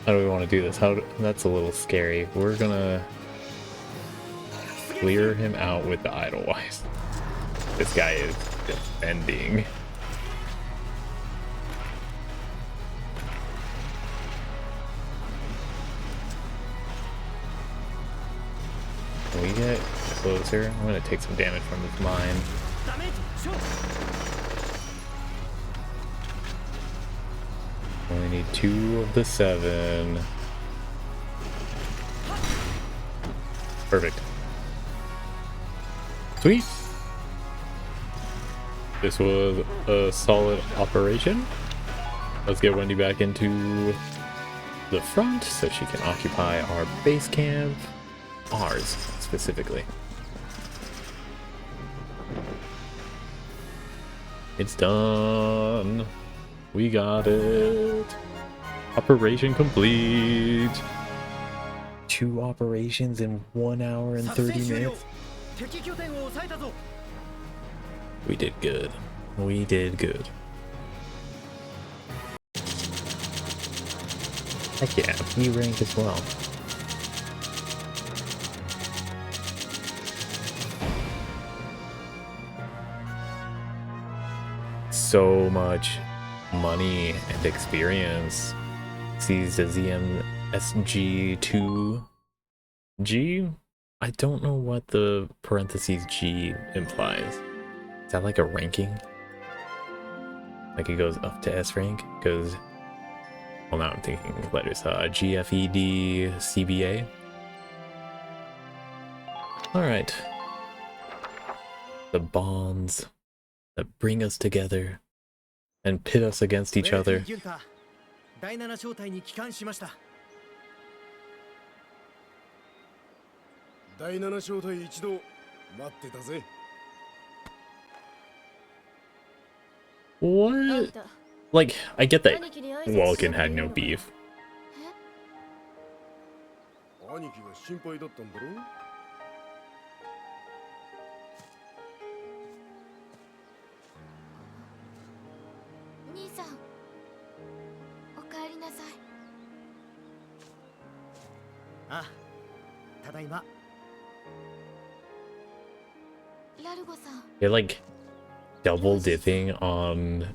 How do we want to do this? That's a little scary. We're gonna clear him out with the Idlewise. This guy is defending. Can we get closer? I'm gonna take some damage from this mine. Only need 2 of the 7. Perfect. Sweet. This was a solid operation. Let's get Wendy back into the front so she can occupy our base camp. Ours, specifically. It's done. We got it. Operation complete. 2 operations in 1 hour and 30 minutes. We did good. We did good. Heck yeah, we rank as well. So much money and experience. Sees the ZMSG2G. I don't know what the parentheses G implies. Is that like a ranking? Like it goes up to S rank? Because, well, now I'm thinking letters. GFED CBA. Alright. The bonds that bring us together and pit us against each other. 第7小隊に帰還しました。第7小隊一同待ってたぜ。What? Like, I get that Vulcan had no beef. 兄貴が心配だったんだろ。兄さん、おかえりなさい。あ、ただいま。ラルゴさん。 They're like double dipping on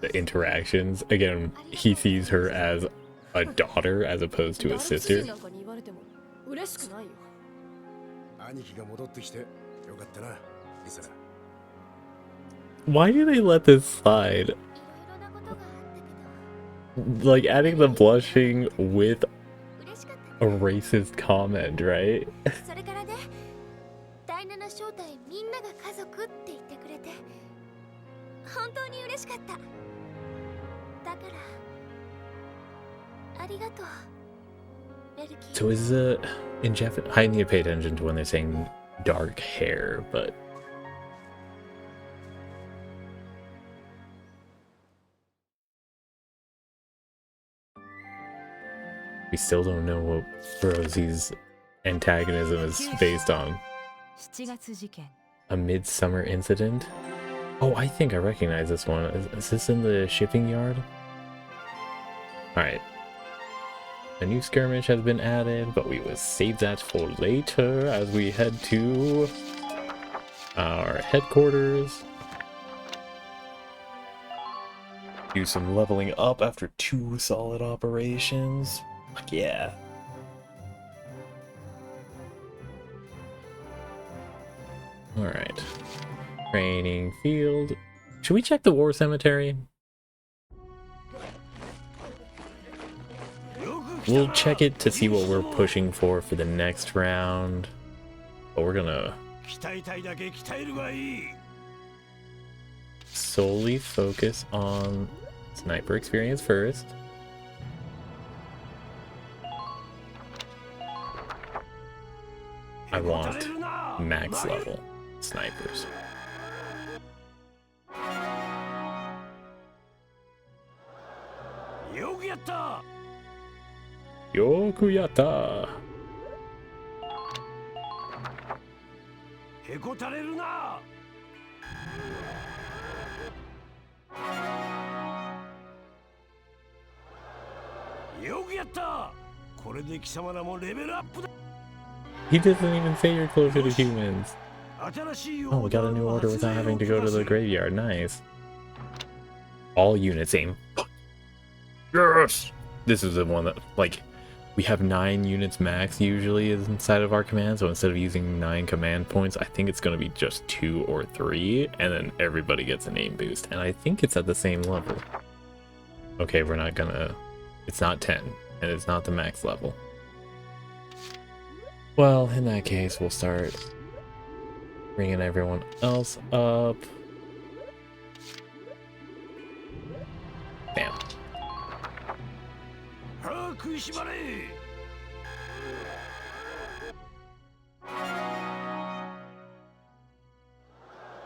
the interactions. Again, he sees her as a daughter as opposed to a sister. 兄貴が戻ってきてよかったな、リサラ。 Why do they let this slide? Like adding the blushing with a racist comment, right? それからね、第7小隊みんなが家族って言ってくれて本当に嬉しかった。だからありがとう。 So is in Japanese? I need to pay attention to when they're saying dark hair, but we still don't know what Rosie's antagonism is based on. A midsummer incident? Oh, I think I recognize this one. Is this in the shipping yard? Alright. A new skirmish has been added, but we will save that for later as we head to our headquarters. Do some leveling up after 2 solid operations. Fuck yeah. Alright. Training field. Should we check the war cemetery? We'll check it to see what we're pushing for the next round. but we're gonna solely focus on sniper experience first. I want max level snipers. Yokuyatta! He doesn't even say you're closer to humans. Oh, we got a new order without having to go to the graveyard. Nice. All units aim. Yes! This is the one that, like, we have 9 units max usually inside of our command, so instead of using 9 command points, I think it's going to be just 2 or 3, and then everybody gets an aim boost, and I think it's at the same level. Okay, we're not gonna... It's not 10, and it's not the max level. Well, in that case, we'll start bringing everyone else up. Bam.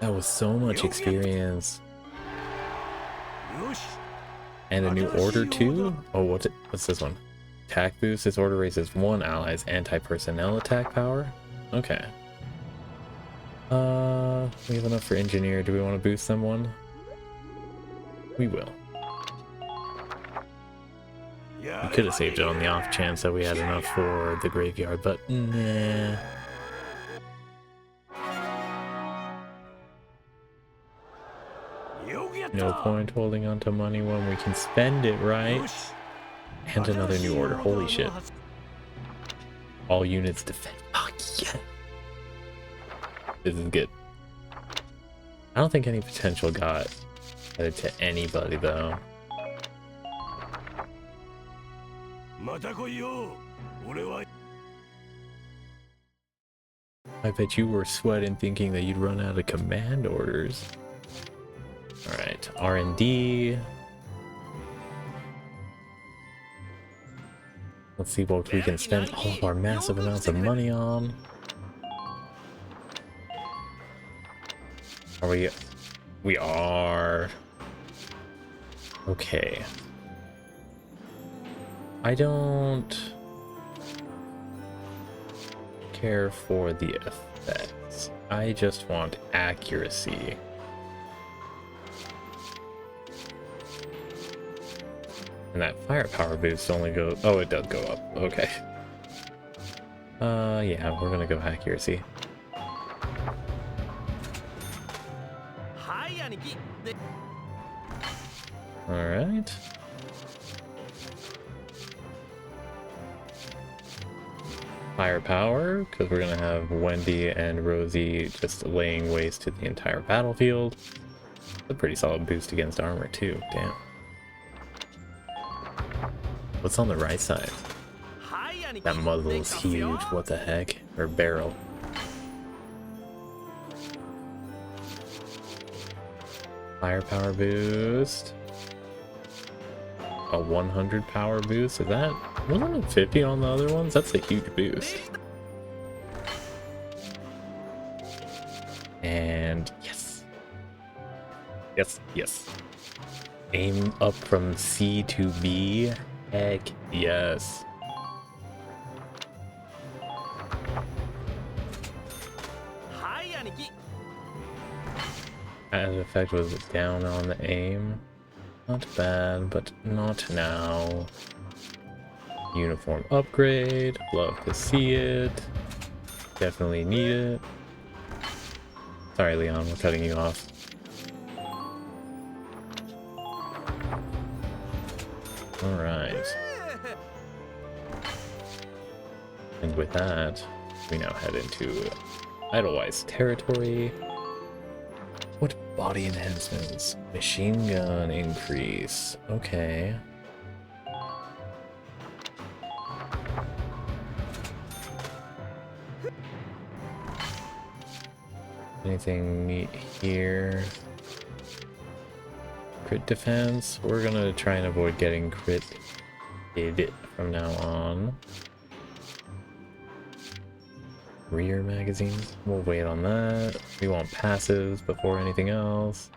That was so much experience. And a new order too? Oh, what's this one? Attack boost. This order raises 1 ally's anti-personnel attack power. Okay. We have enough for engineer. Do we want to boost them 1? We will. We could have saved it on the off chance that we had enough for the graveyard, but nah. No point holding on to money when we can spend it, right? And another new order. Holy shit. All units defend. Oh, yeah. This is good. I don't think any potential got added to anybody, though. I bet you were sweating thinking that you'd run out of command orders. Alright, R&D. Let's see what we can spend all of our massive amounts of money on. Are we? We are. Okay. I don't care for the effects. I just want accuracy. And that firepower boost only goes... Oh, it does go up. Okay. Yeah, we're gonna go accuracy. Alright. Firepower, because we're gonna have Wendy and Rosie just laying waste to the entire battlefield. A pretty solid boost against armor too, damn. What's on the right side? That muzzle is huge, what the heck? Or barrel. Firepower boost. A 100 power boost, is that? Wasn't it 50 on the other ones? That's a huge boost. And yes. Yes, yes. Aim up from C to B. Heck yes. Added effect was down on the aim. Not bad, but not now. Uniform upgrade. Love to see it. Definitely need it. Sorry, Leon, we're cutting you off. Alright. And with that, we now head into Idlewise territory. What body enhancements? Machine gun increase. Okay. Anything neat here? Crit defense. We're gonna try and avoid getting critted from now on. Rear magazines. We'll wait on that. We want passives before anything else.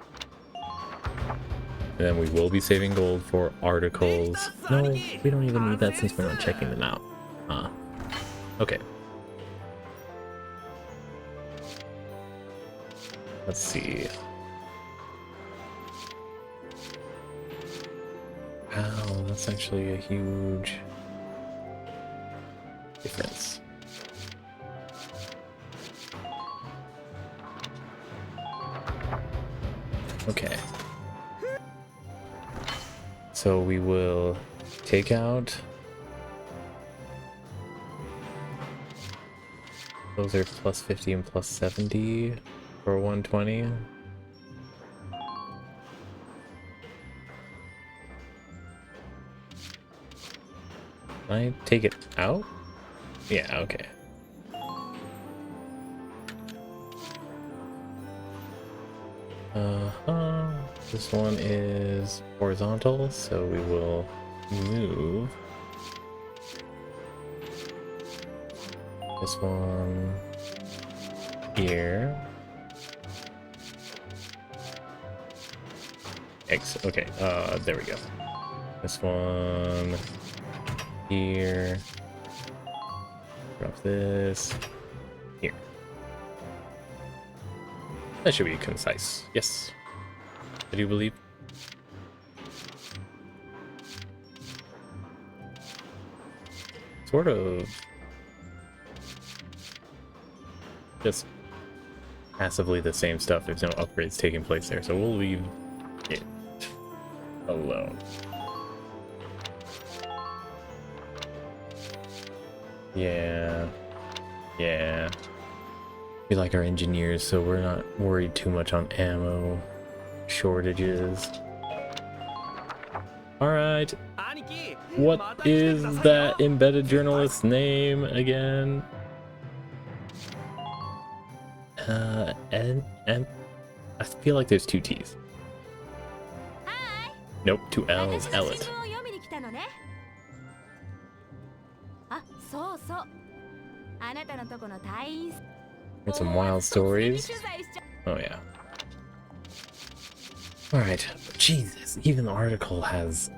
And then we will be saving gold for articles. No, we don't even need that since we're not checking them out. Okay. Let's see. Wow, that's actually a huge difference. Okay. So we will take out. Those are plus 50 and plus 70 for 120. Can I take it out? Yeah, okay. This one is horizontal, so we will move this one here. X, okay, there we go. This one here. Drop this here. That should be concise. Yes. I do believe. Sort of just passively the same stuff. There's no upgrades taking place there, so we'll leave it alone. Yeah. We like our engineers, so we're not worried too much on ammo shortages. Alright. What is that embedded journalist's name again? and I feel like there's two T's. Nope, two L's. Ellet. And some wild stories. Oh yeah. Alright, Jesus, even the article has...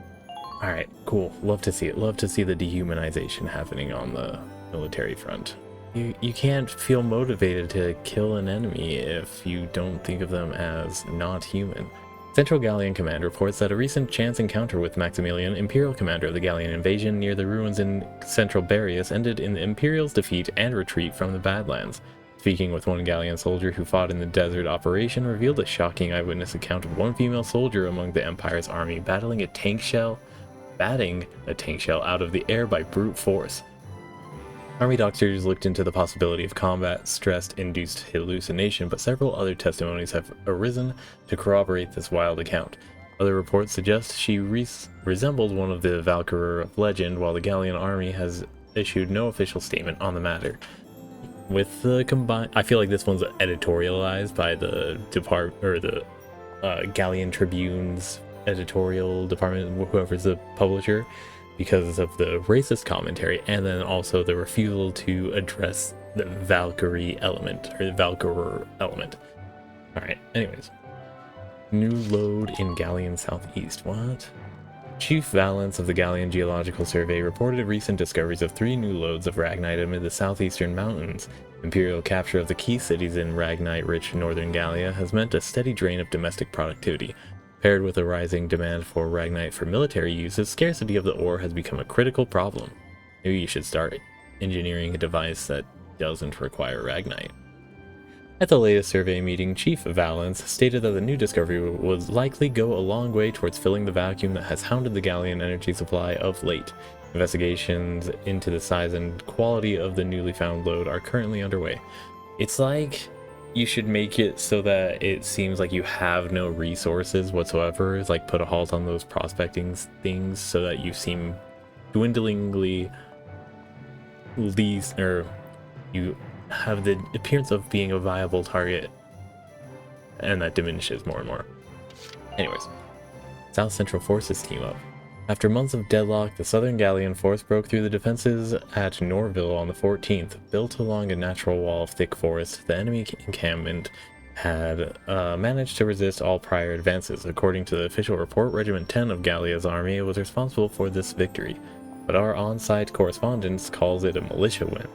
Alright, cool, love to see it. Love to see the dehumanization happening on the military front. You can't feel motivated to kill an enemy if you don't think of them as not human. Central Gallian Command reports that a recent chance encounter with Maximilian, Imperial commander of the Gallian invasion near the ruins in central Barius, ended in the Imperial's defeat and retreat from the Badlands. Speaking with one Gallian soldier who fought in the desert operation, revealed a shocking eyewitness account of one female soldier among the Empire's army batting a tank shell out of the air by brute force. Army doctors looked into the possibility of combat stress-induced hallucination, but several other testimonies have arisen to corroborate this wild account. Other reports suggest she resembled one of the Valkyrie of legend, while the Gallian army has issued no official statement on the matter. With the combined, I feel like this one's editorialized by the Gallian Tribune's editorial department, whoever's the publisher, because of the racist commentary, and then also the refusal to address the Valkyrie element, or the Valkyrie element. Alright, anyways. New load in Gallian Southeast. What? Chief Valence of the Gallian Geological Survey reported recent discoveries of 3 new loads of Ragnite amid the southeastern mountains. Imperial capture of the key cities in Ragnite-rich northern Gallia has meant a steady drain of domestic productivity. Paired with a rising demand for Ragnite for military use, the scarcity of the ore has become a critical problem. Maybe you should start engineering a device that doesn't require Ragnite. At the latest survey meeting, Chief Valence stated that the new discovery would likely go a long way towards filling the vacuum that has hounded the Gallian energy supply of late. Investigations into the size and quality of the newly found load are currently underway. It's like you should make it so that it seems like you have no resources whatsoever. It's like put a halt on those prospecting things so that you seem dwindlingly least, or you have the appearance of being a viable target and that diminishes more and more. Anyways, South Central forces team up. After months of deadlock, the Southern Galleon force broke through the defenses at Norville on the 14th. Built along a natural wall of thick forest, the enemy encampment had managed to resist all prior advances. According to the official report, Regiment 10 of Gallia's army was responsible for this victory, but our on-site correspondent calls it a militia win.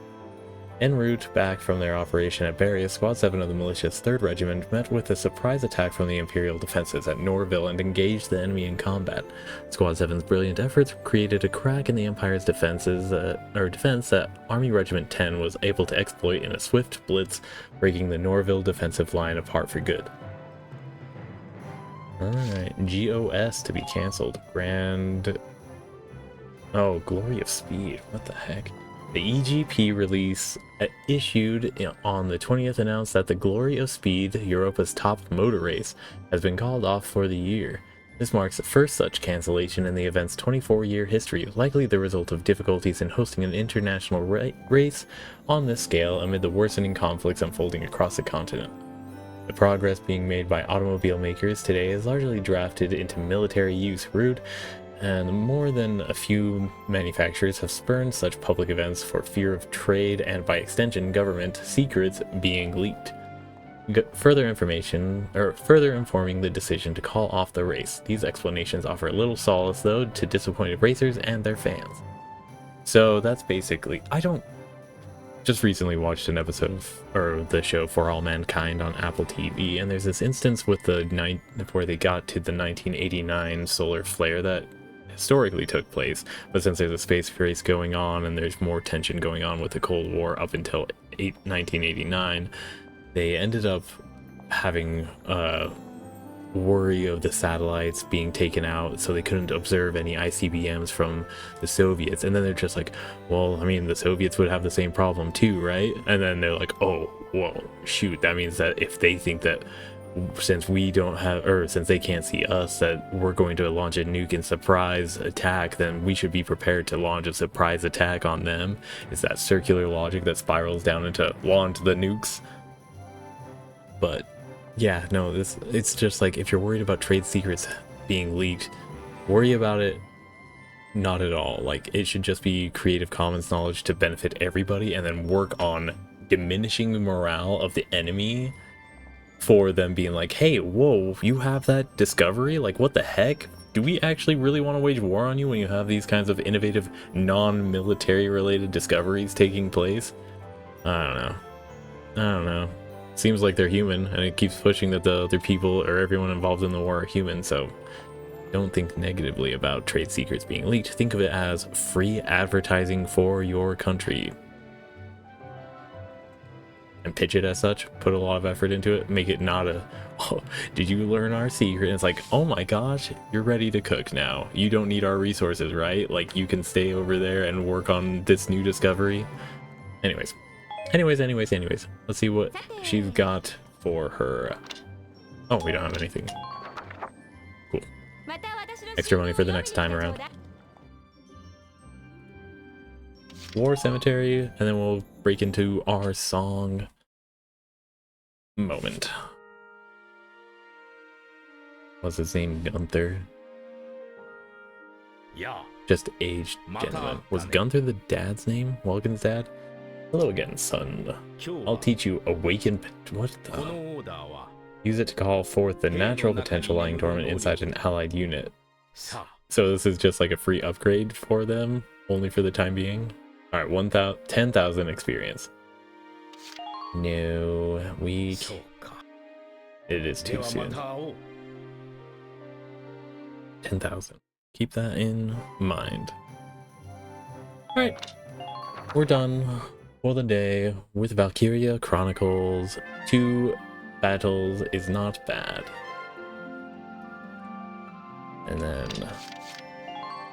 En route back from their operation at Barrier, Squad 7 of the militia's 3rd Regiment met with a surprise attack from the Imperial defenses at Norville and engaged the enemy in combat. Squad 7's brilliant efforts created a crack in the Empire's defense that Army Regiment 10 was able to exploit in a swift blitz, breaking the Norville defensive line apart for good. Alright, GOS to be cancelled. Oh, Glory of Speed. What the heck? The EGP release issued on the 20th announced that the Glory of Speed, Europa's top motor race, has been called off for the year. This marks the first such cancellation in the event's 24-year history, likely the result of difficulties in hosting an international race on this scale amid the worsening conflicts unfolding across the continent. The progress being made by automobile makers today is largely drafted into military use route, and more than a few manufacturers have spurned such public events for fear of trade and, by extension, government secrets being leaked. Further informing the decision to call off the race. These explanations offer little solace, though, to disappointed racers and their fans. So that's basically... just recently watched an episode of the show For All Mankind on Apple TV, and there's this instance with where they got to the 1989 solar flare that historically took place, but since there's a space race going on and there's more tension going on with the Cold War up until 1989, they ended up having worry of the satellites being taken out, so they couldn't observe any ICBMs from the Soviets. And then they're just like, well, I mean, the Soviets would have the same problem too, right? And then they're like, oh, well, shoot, that means that if they think that since we don't have, or since they can't see us, that we're going to launch a nuke and surprise attack, then we should be prepared to launch a surprise attack on them. It's that circular logic that spirals down into launch the nukes. But yeah, no, it's just like, if you're worried about trade secrets being leaked, worry about it not at all. Like, it should just be Creative Commons knowledge to benefit everybody, and then work on diminishing the morale of the enemy for them being like, hey, whoa, you have that discovery? Like, what the heck? Do we actually really want to wage war on you when you have these kinds of innovative, non-military related discoveries taking place? I don't know. Seems like they're human, and it keeps pushing that the other people or everyone involved in the war are human, so don't think negatively about trade secrets being leaked. Think of it as free advertising for your country. And pitch it as such, put a lot of effort into it, make it not a, oh, did you learn our secret? And it's like, oh my gosh, you're ready to cook now. You don't need our resources, right? Like, you can stay over there and work on this new discovery. Anyways. Let's see what she's got for her. Oh, we don't have anything. Cool. Extra money for the next time around. War Cemetery, and then we'll break into our song moment. What's his name? Gunther? Yeah. Just aged gentleman. Was Gunther the dad's name? Welkin's dad? Hello again, son. I'll teach you awaken... What the... Use it to call forth the natural potential lying dormant inside an allied unit. So this is just like a free upgrade for them, only for the time being. Alright, 10,000 experience. No, we can't. It is too soon. 10,000. Keep that in mind. Alright, we're done for the day with Valkyria Chronicles. 2 battles is not bad. And then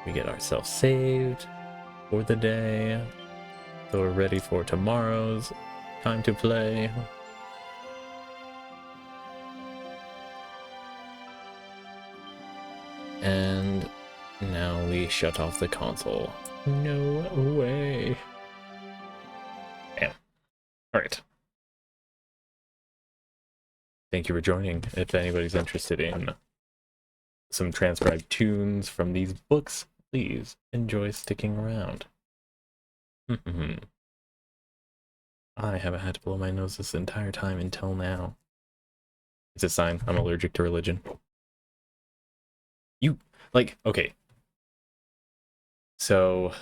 we get ourselves saved for the day, so we're ready for tomorrow's time to play. And now we shut off the console. No way. Damn. Alright. thank you for joining. If anybody's interested in some transcribed tunes from these books, please enjoy sticking around. I haven't had to blow my nose this entire time until now. It's a sign I'm allergic to religion. You, like, okay. So,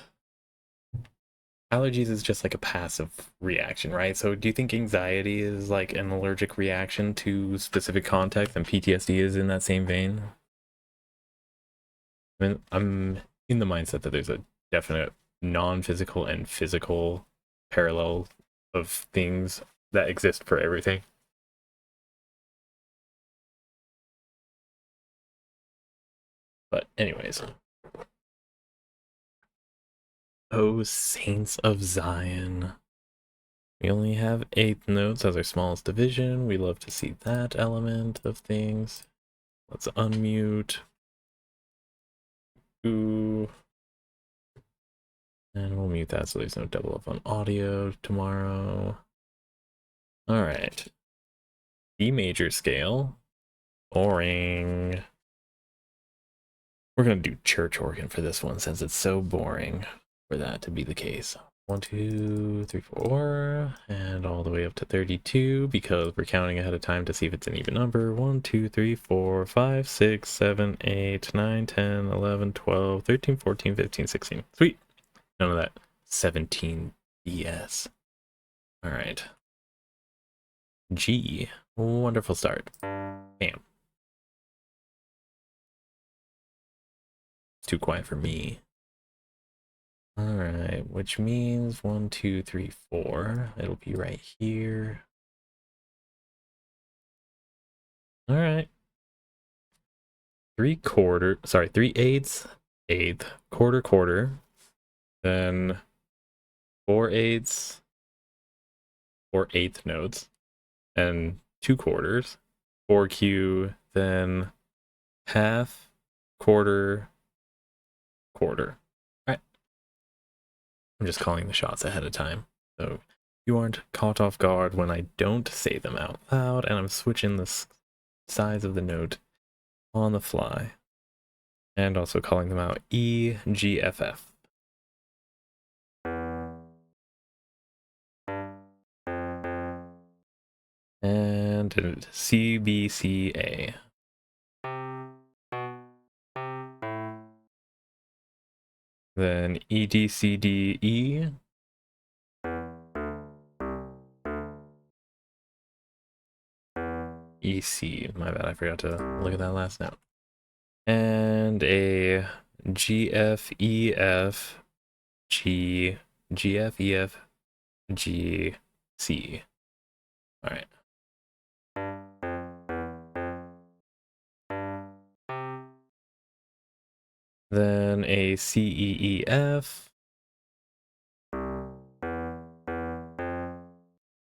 allergies is just like a passive reaction, right? So do you think anxiety is like an allergic reaction to specific context and PTSD is in that same vein? I mean, I'm in the mindset that there's a definite non-physical and physical parallel of things that exist for everything. But anyways. Oh, Saints of Zion. We only have 8th notes as our smallest division. We love to see that element of things. Let's unmute. Ooh. And we'll mute that so there's no double up on audio tomorrow. All right. D major scale. Boring. We're going to do church organ for this one since it's so boring for that to be the case. 1, 2, 3, 4, and all the way up to 32 because we're counting ahead of time to see if it's an even number. 1, 2, 3, 4, 5, 6, 7, 8, 9, 10, 11, 12, 13, 14, 15, 16. Sweet. None of that 17 BS. All right. G. Wonderful start. Bam. It's too quiet for me. All right, which means 1, 2, 3, 4. It'll be right here. All right. 3/8, eighth, quarter, then 4/8, 4/8 notes, and 2/4, 4Q, then half, quarter. All right. I'm just calling the shots ahead of time, so you aren't caught off guard when I don't say them out loud, and I'm switching the size of the note on the fly, and also calling them out E, G, F, F. And C, B, C, A. Then E, D, C, D, E. E, C. My bad, I forgot to look at that last note. And a G, F, E, F, G, G, F, E, F, G, C. All right. Then a C, E, E, F.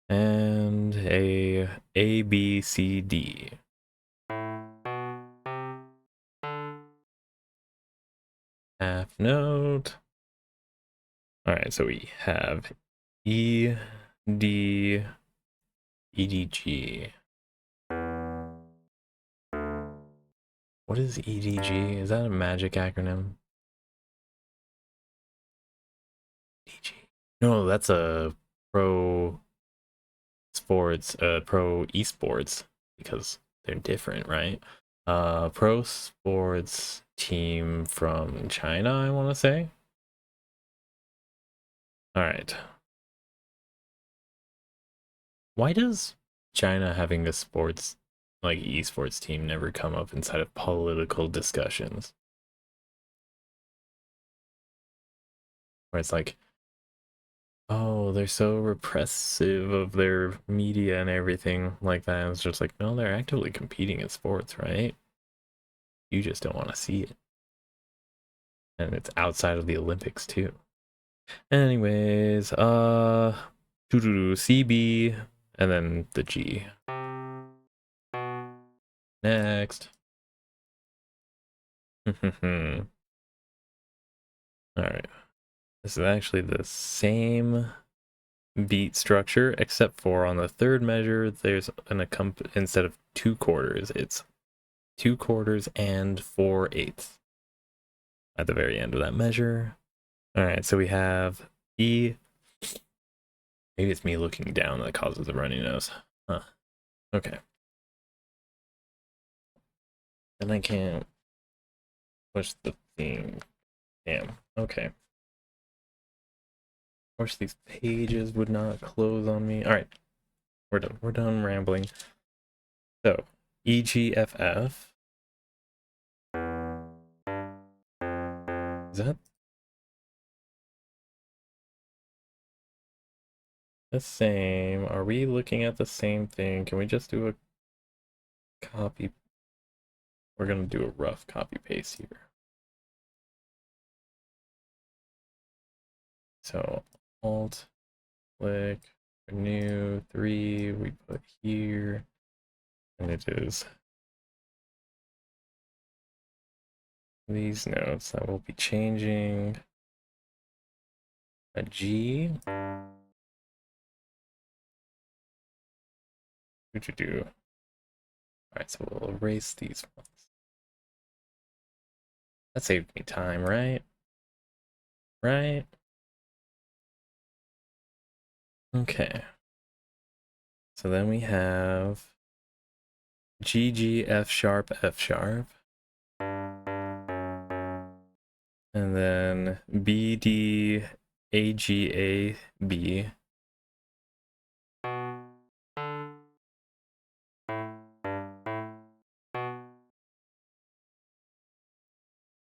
And a B, C, D. Half note. All right, so we have E, D, E, D, G. What is EDG? Is that a magic acronym? EDG. No, that's a pro sports, pro esports, because they're different, right? Pro sports team from China, I want to say. All right. Why does China having a sports, like esports team never come up inside of political discussions? Where it's like, oh, they're so repressive of their media and everything like that. And it's just like, no, they're actively competing in sports, right? You just don't want to see it. And it's outside of the Olympics too. Anyways, CB and then the G. Next. All right. This is actually the same beat structure, except for on the third measure, there's an instead of 2/4, it's 2/4 and 4/8 at the very end of that measure. All right, so we have E. Maybe it's me looking down that causes the runny nose. Huh. Okay. And I can't push the thing. Damn. Okay. Of course, these pages would not close on me. All right. We're done. We're done rambling. So, EGFF. Is that the same? Are we looking at the same thing? Can we just do a copy? We're going to do a rough copy paste here. So, Alt, click, renew, 3, we put here, and it is these notes that will be changing a G. What you do? All right, so we'll erase these ones. That saved me time, right? Right? Okay. So then we have GG F sharp F sharp. And then BD AGA B.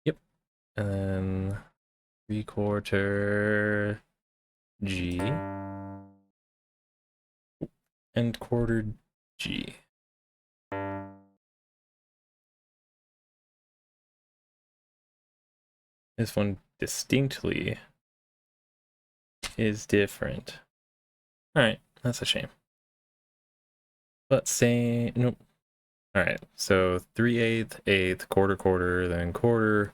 Yep. And then 3/4 G. And quarter G. This one distinctly is different. Alright, that's a shame. But say, nope. Alright, so 3/8, eighth, quarter, quarter, then quarter,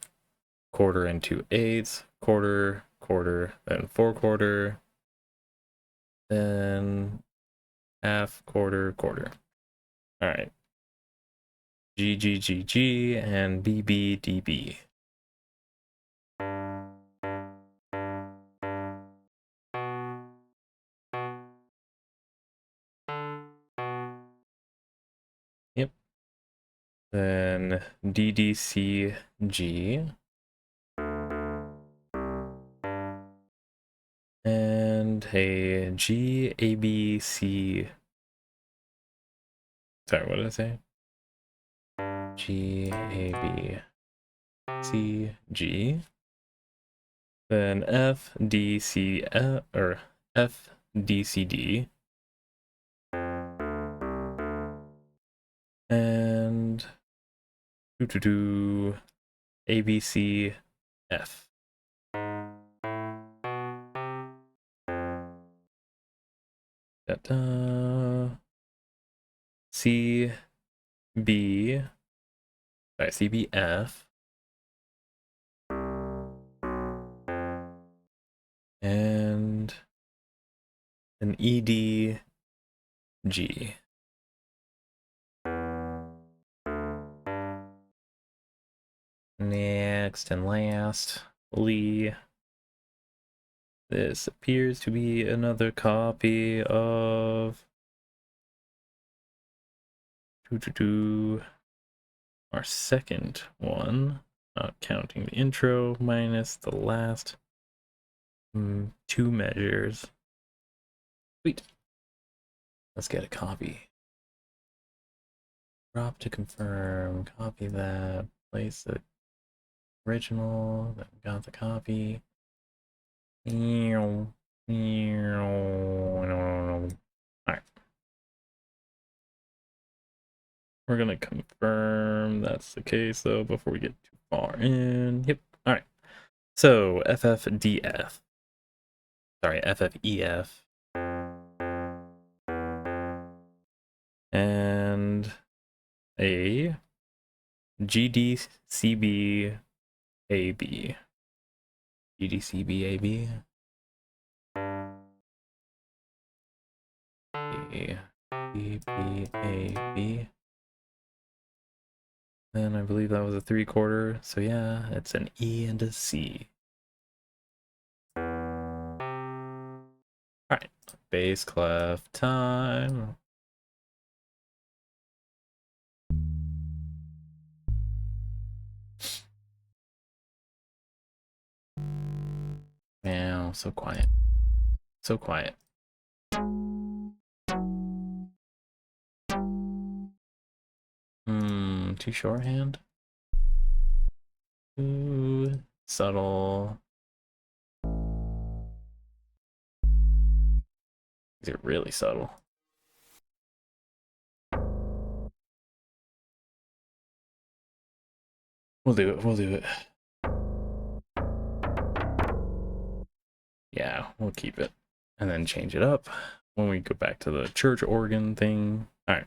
quarter and 2/8, quarter, quarter, then 4/4, then half, quarter, quarter. Alright. G, G, G, G, and B, B, D, B. Yep. Then D, D, C, G. And a G, A, B, C. Sorry, what did I say? G, A, B, C, G. Then F, D, C, F, or F, D, C, D. And A, B, C, F. C, B, sorry, C, B, F. And an E, D, G. Next and lastly, this appears to be another copy of our second one, not counting the intro, minus the last 2 measures. Sweet. Let's get a copy. Drop to confirm, copy that, place the original, then got the copy. Alright. We're gonna confirm that's the case though before we get too far in. Yep. Alright. So FFDF. Sorry, FFEF. And a GDCB AB. GDCB AB. B, B, B, A, B. Then I believe that was a 3/4. So yeah, it's an E and a C. Alright, bass clef time. Meow, so quiet. So quiet. Too shorthand? Too subtle. Is it really subtle? We'll do it, we'll do it. Yeah, we'll keep it. And then change it up when we go back to the church organ thing. Alright.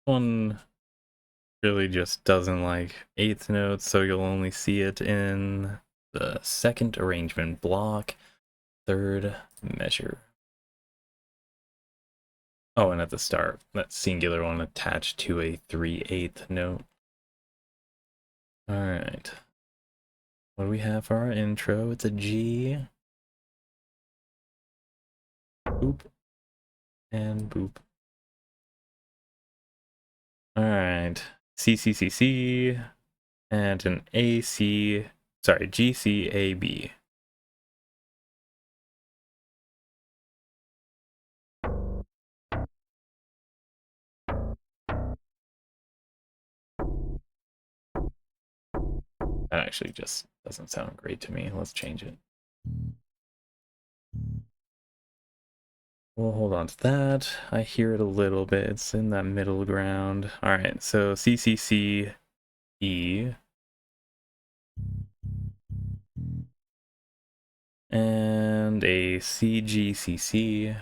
One really just doesn't like eighth notes, so you'll only see it in the second arrangement block, third measure. Oh, and at the start, that singular one attached to a 3/8 note. Alright. What do we have for our intro? It's a G. Boop. And boop. Alright. C, C, C, C. And an A, C. Sorry, G, C, A, B. That actually just doesn't sound great to me. Let's change it. We'll hold on to that. I hear it a little bit. It's in that middle ground. All right, so C, C, C, E. And a C, G, C, C.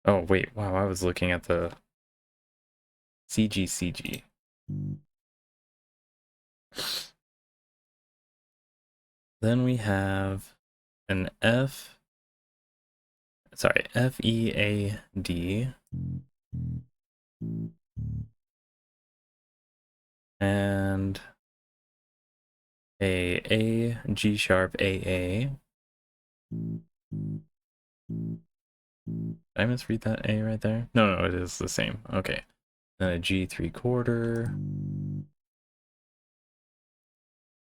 Oh, wait, wow, I was looking at the C, G, C, G. Then we have an F, sorry, F, E, A, D. And a G sharp, A. Did I misread that A right there? No, no, it is the same. Okay. Then a G 3/4.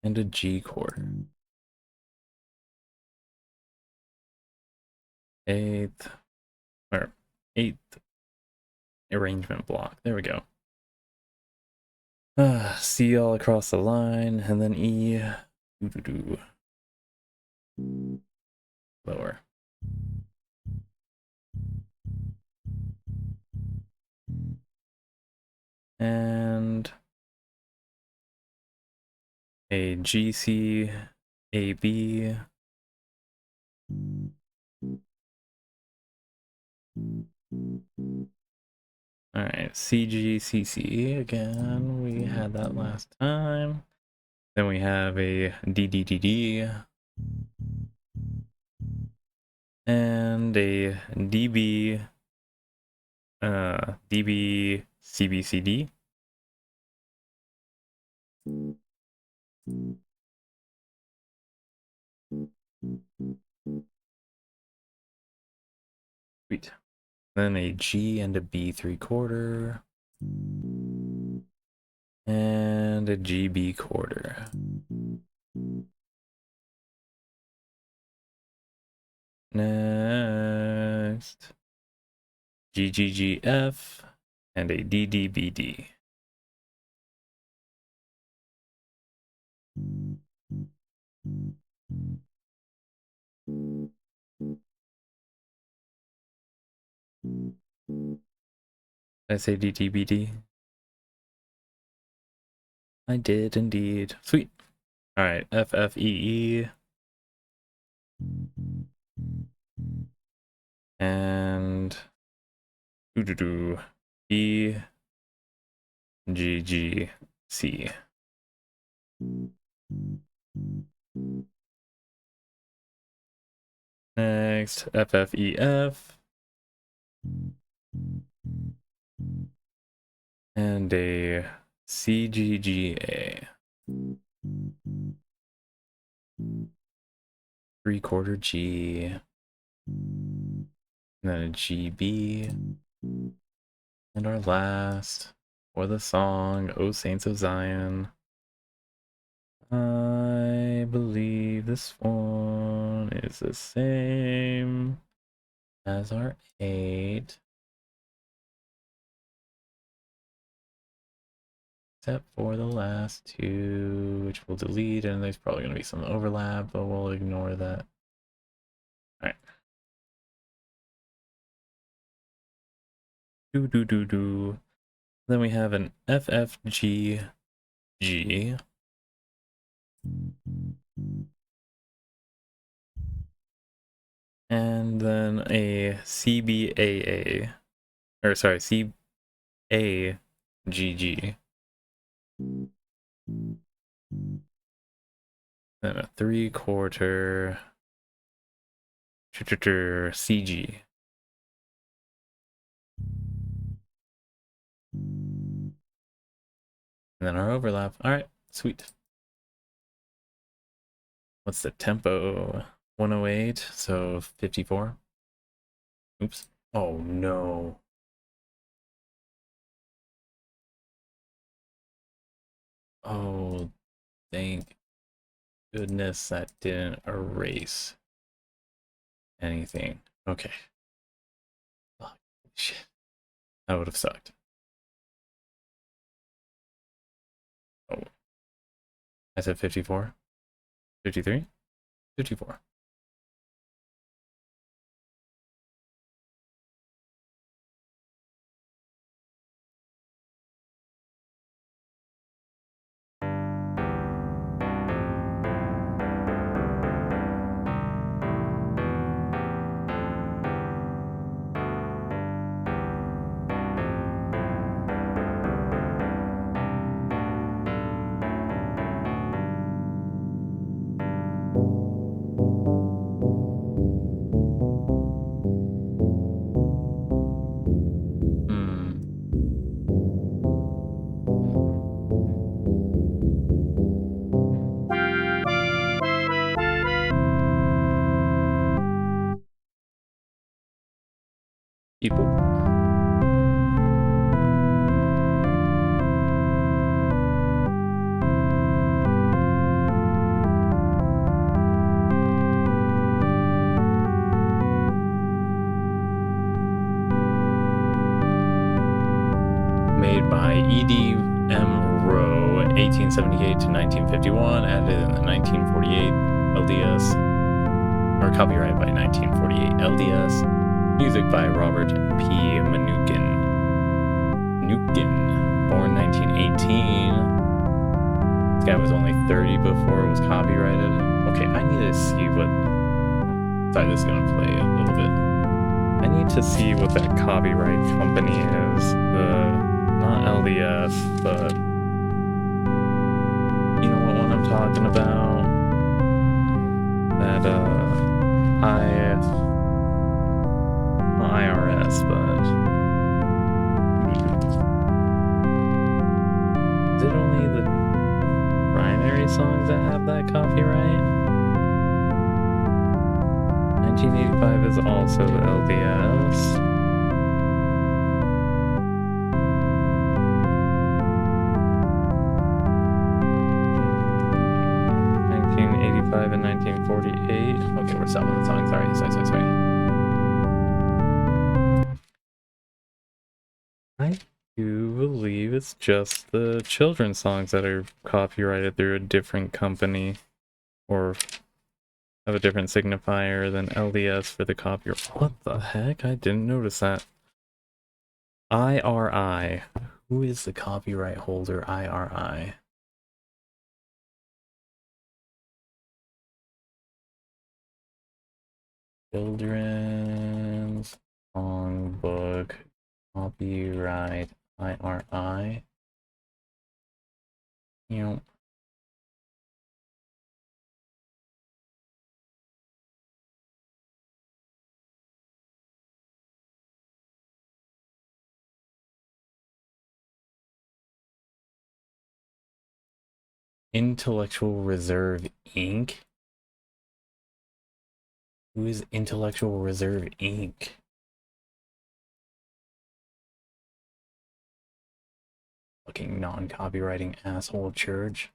And a G chord. Eighth, or eighth arrangement block. There we go. C all across the line, and then E. Lower. And a G, C, A, B. Alright, C, G, C, C again. We had that last time. Then we have a D, D, D, D. And a DB, DB, CB, CD. Sweet. Then a G and a B 3/4. And a GB quarter. Next. GGGF and a DDBD. Did I say DDBD? I did indeed. Sweet. All right, FFEE. And B, G, G, C. Next, FFEF. And a CGGA. 3/4 G. And then a GB. And our last for the song, O Saints of Zion. I believe this one is the same as our 8. Except for the last 2, which we'll delete, and there's probably going to be some overlap, but we'll ignore that. Alright. Do. Then we have an FFGG. And then a CBAA. Or sorry, CAGG. Then a 3/4 CG. And then our overlap. Alright, sweet. What's the tempo? 108, so 54. Oops. Oh no. Oh, thank goodness that didn't erase anything. Okay. Oh, shit. That would have sucked. Oh. I said 54. 53? 54. People. Made by E.D.M. Rowe, 1878 to 1951, added in the 1948 LDS, or copyright by 1948 LDS. Music by Robert P. Manukin, born 1918. This guy was only 30 before it was copyrighted. Okay, I need to see what... Sorry, this is going to play a little bit. I need to see what that copyright company is. Not LDS, but... You know what one I'm talking about? That, IRS, but is it only the primary songs that have that copyright? 1985 is also LDS. And 1948. Okay, we're stopping the song. Sorry. I do believe it's just the children's songs that are copyrighted through a different company or have a different signifier than LDS for the copyright. What the heck? I didn't notice that. IRI. Who is the copyright holder? IRI. Children's Songbook Copyright IRI. You know, Intellectual Reserve Inc. Who is Intellectual Reserve Inc.? Fucking non-copywriting asshole church.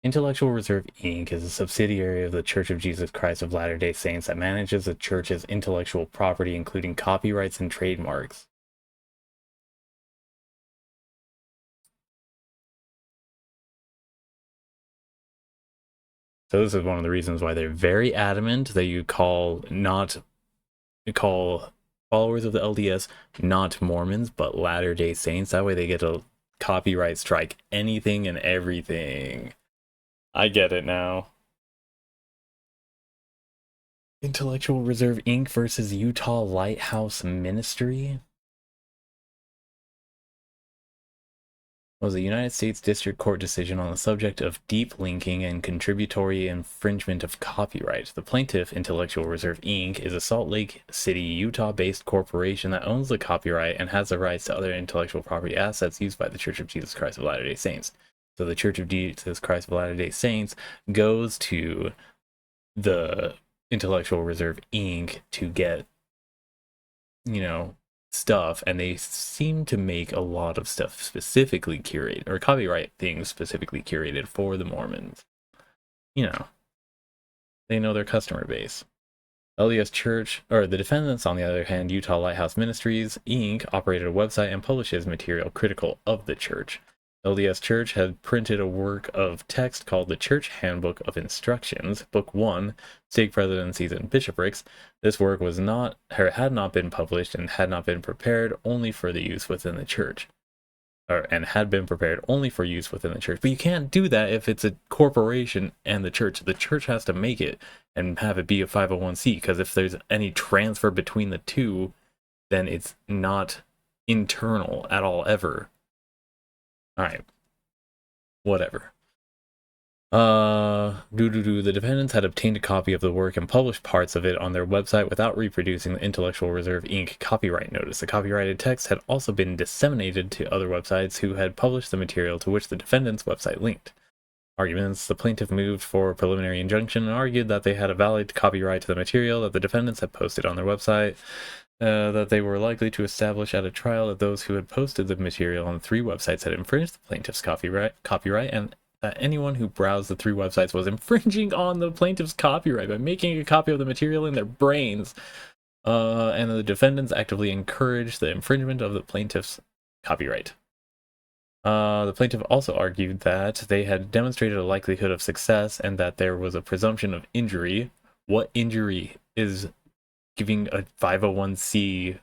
Intellectual Reserve Inc. is a subsidiary of the Church of Jesus Christ of Latter-day Saints that manages the church's intellectual property, including copyrights and trademarks. So this is one of the reasons why they're very adamant that you call followers of the LDS not Mormons, but Latter-day Saints. That way they get to copyright strike anything and everything. I get it now. Intellectual Reserve Inc. versus Utah Lighthouse Ministry. Was a United States District Court decision on the subject of deep linking and contributory infringement of copyright. The plaintiff, Intellectual Reserve Inc., is a Salt Lake City, Utah-based corporation that owns the copyright and has the rights to other intellectual property assets used by the Church of Jesus Christ of Latter-day Saints. So the Church of Jesus Christ of Latter-day Saints goes to the Intellectual Reserve Inc. to get, stuff, and they seem to make a lot of stuff specifically curated, or copyright things specifically curated for the Mormons. They know their customer base. LDS Church, or the defendants, on the other hand, Utah Lighthouse Ministries, Inc., operated a website and publishes material critical of the church. LDS Church had printed a work of text called the Church Handbook of Instructions, Book 1, Stake Presidencies and Bishoprics. This work had not been published and had not been prepared only for the use within the church. And had been prepared only for use within the church. But you can't do that if it's a corporation and the church. The church has to make it and have it be a 501c, because if there's any transfer between the two, then it's not internal at all, ever. Alright. Whatever. The defendants had obtained a copy of the work and published parts of it on their website without reproducing the Intellectual Reserve Inc. copyright notice. The copyrighted text had also been disseminated to other websites who had published the material to which the defendant's website linked. Arguments: the plaintiff moved for a preliminary injunction and argued that they had a valid copyright to the material that the defendants had posted on their website, that they were likely to establish at a trial that those who had posted the material on 3 websites had infringed the plaintiff's copyright, and that anyone who browsed the 3 websites was infringing on the plaintiff's copyright by making a copy of the material in their brains, and the defendants actively encouraged the infringement of the plaintiff's copyright. The plaintiff also argued that they had demonstrated a likelihood of success and that there was a presumption of injury. What injury is giving a 501c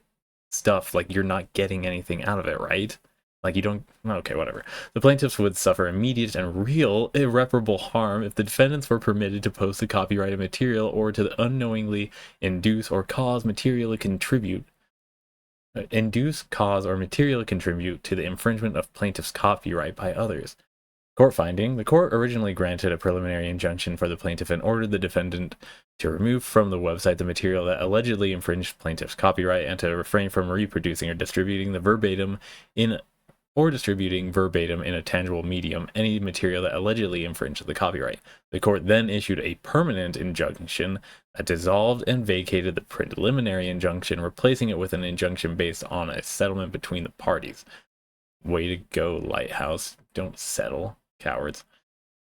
stuff? Like, you're not getting anything out of it, right? Like, you don't... Okay, whatever. The plaintiffs would suffer immediate and real irreparable harm if the defendants were permitted to post the copyrighted material or to unknowingly induce, cause, or materially contribute to the infringement of plaintiff's copyright by others. Court finding: the court originally granted a preliminary injunction for the plaintiff and ordered the defendant to remove from the website the material that allegedly infringed plaintiff's copyright and to refrain from reproducing or distributing verbatim in a tangible medium any material that allegedly infringed the copyright. The court then issued a permanent injunction that dissolved and vacated the preliminary injunction, replacing it with an injunction based on a settlement between the parties. Way to go, Lighthouse. Don't settle, cowards.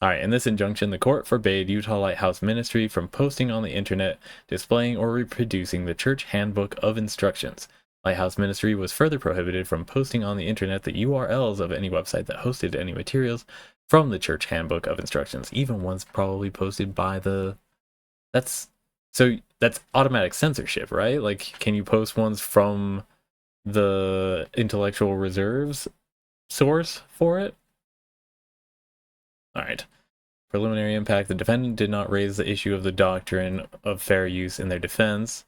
Alright, in this injunction, the court forbade Utah Lighthouse Ministry from posting on the internet, displaying, or reproducing the Church Handbook of Instructions. Lighthouse Ministry was further prohibited from posting on the internet the URLs of any website that hosted any materials from the Church Handbook of Instructions, even ones probably posted by the... That's automatic censorship, right? Like, can you post ones from the Intellectual Reserves source for it? Alright. Preliminary impact: the defendant did not raise the issue of the doctrine of fair use in their defense.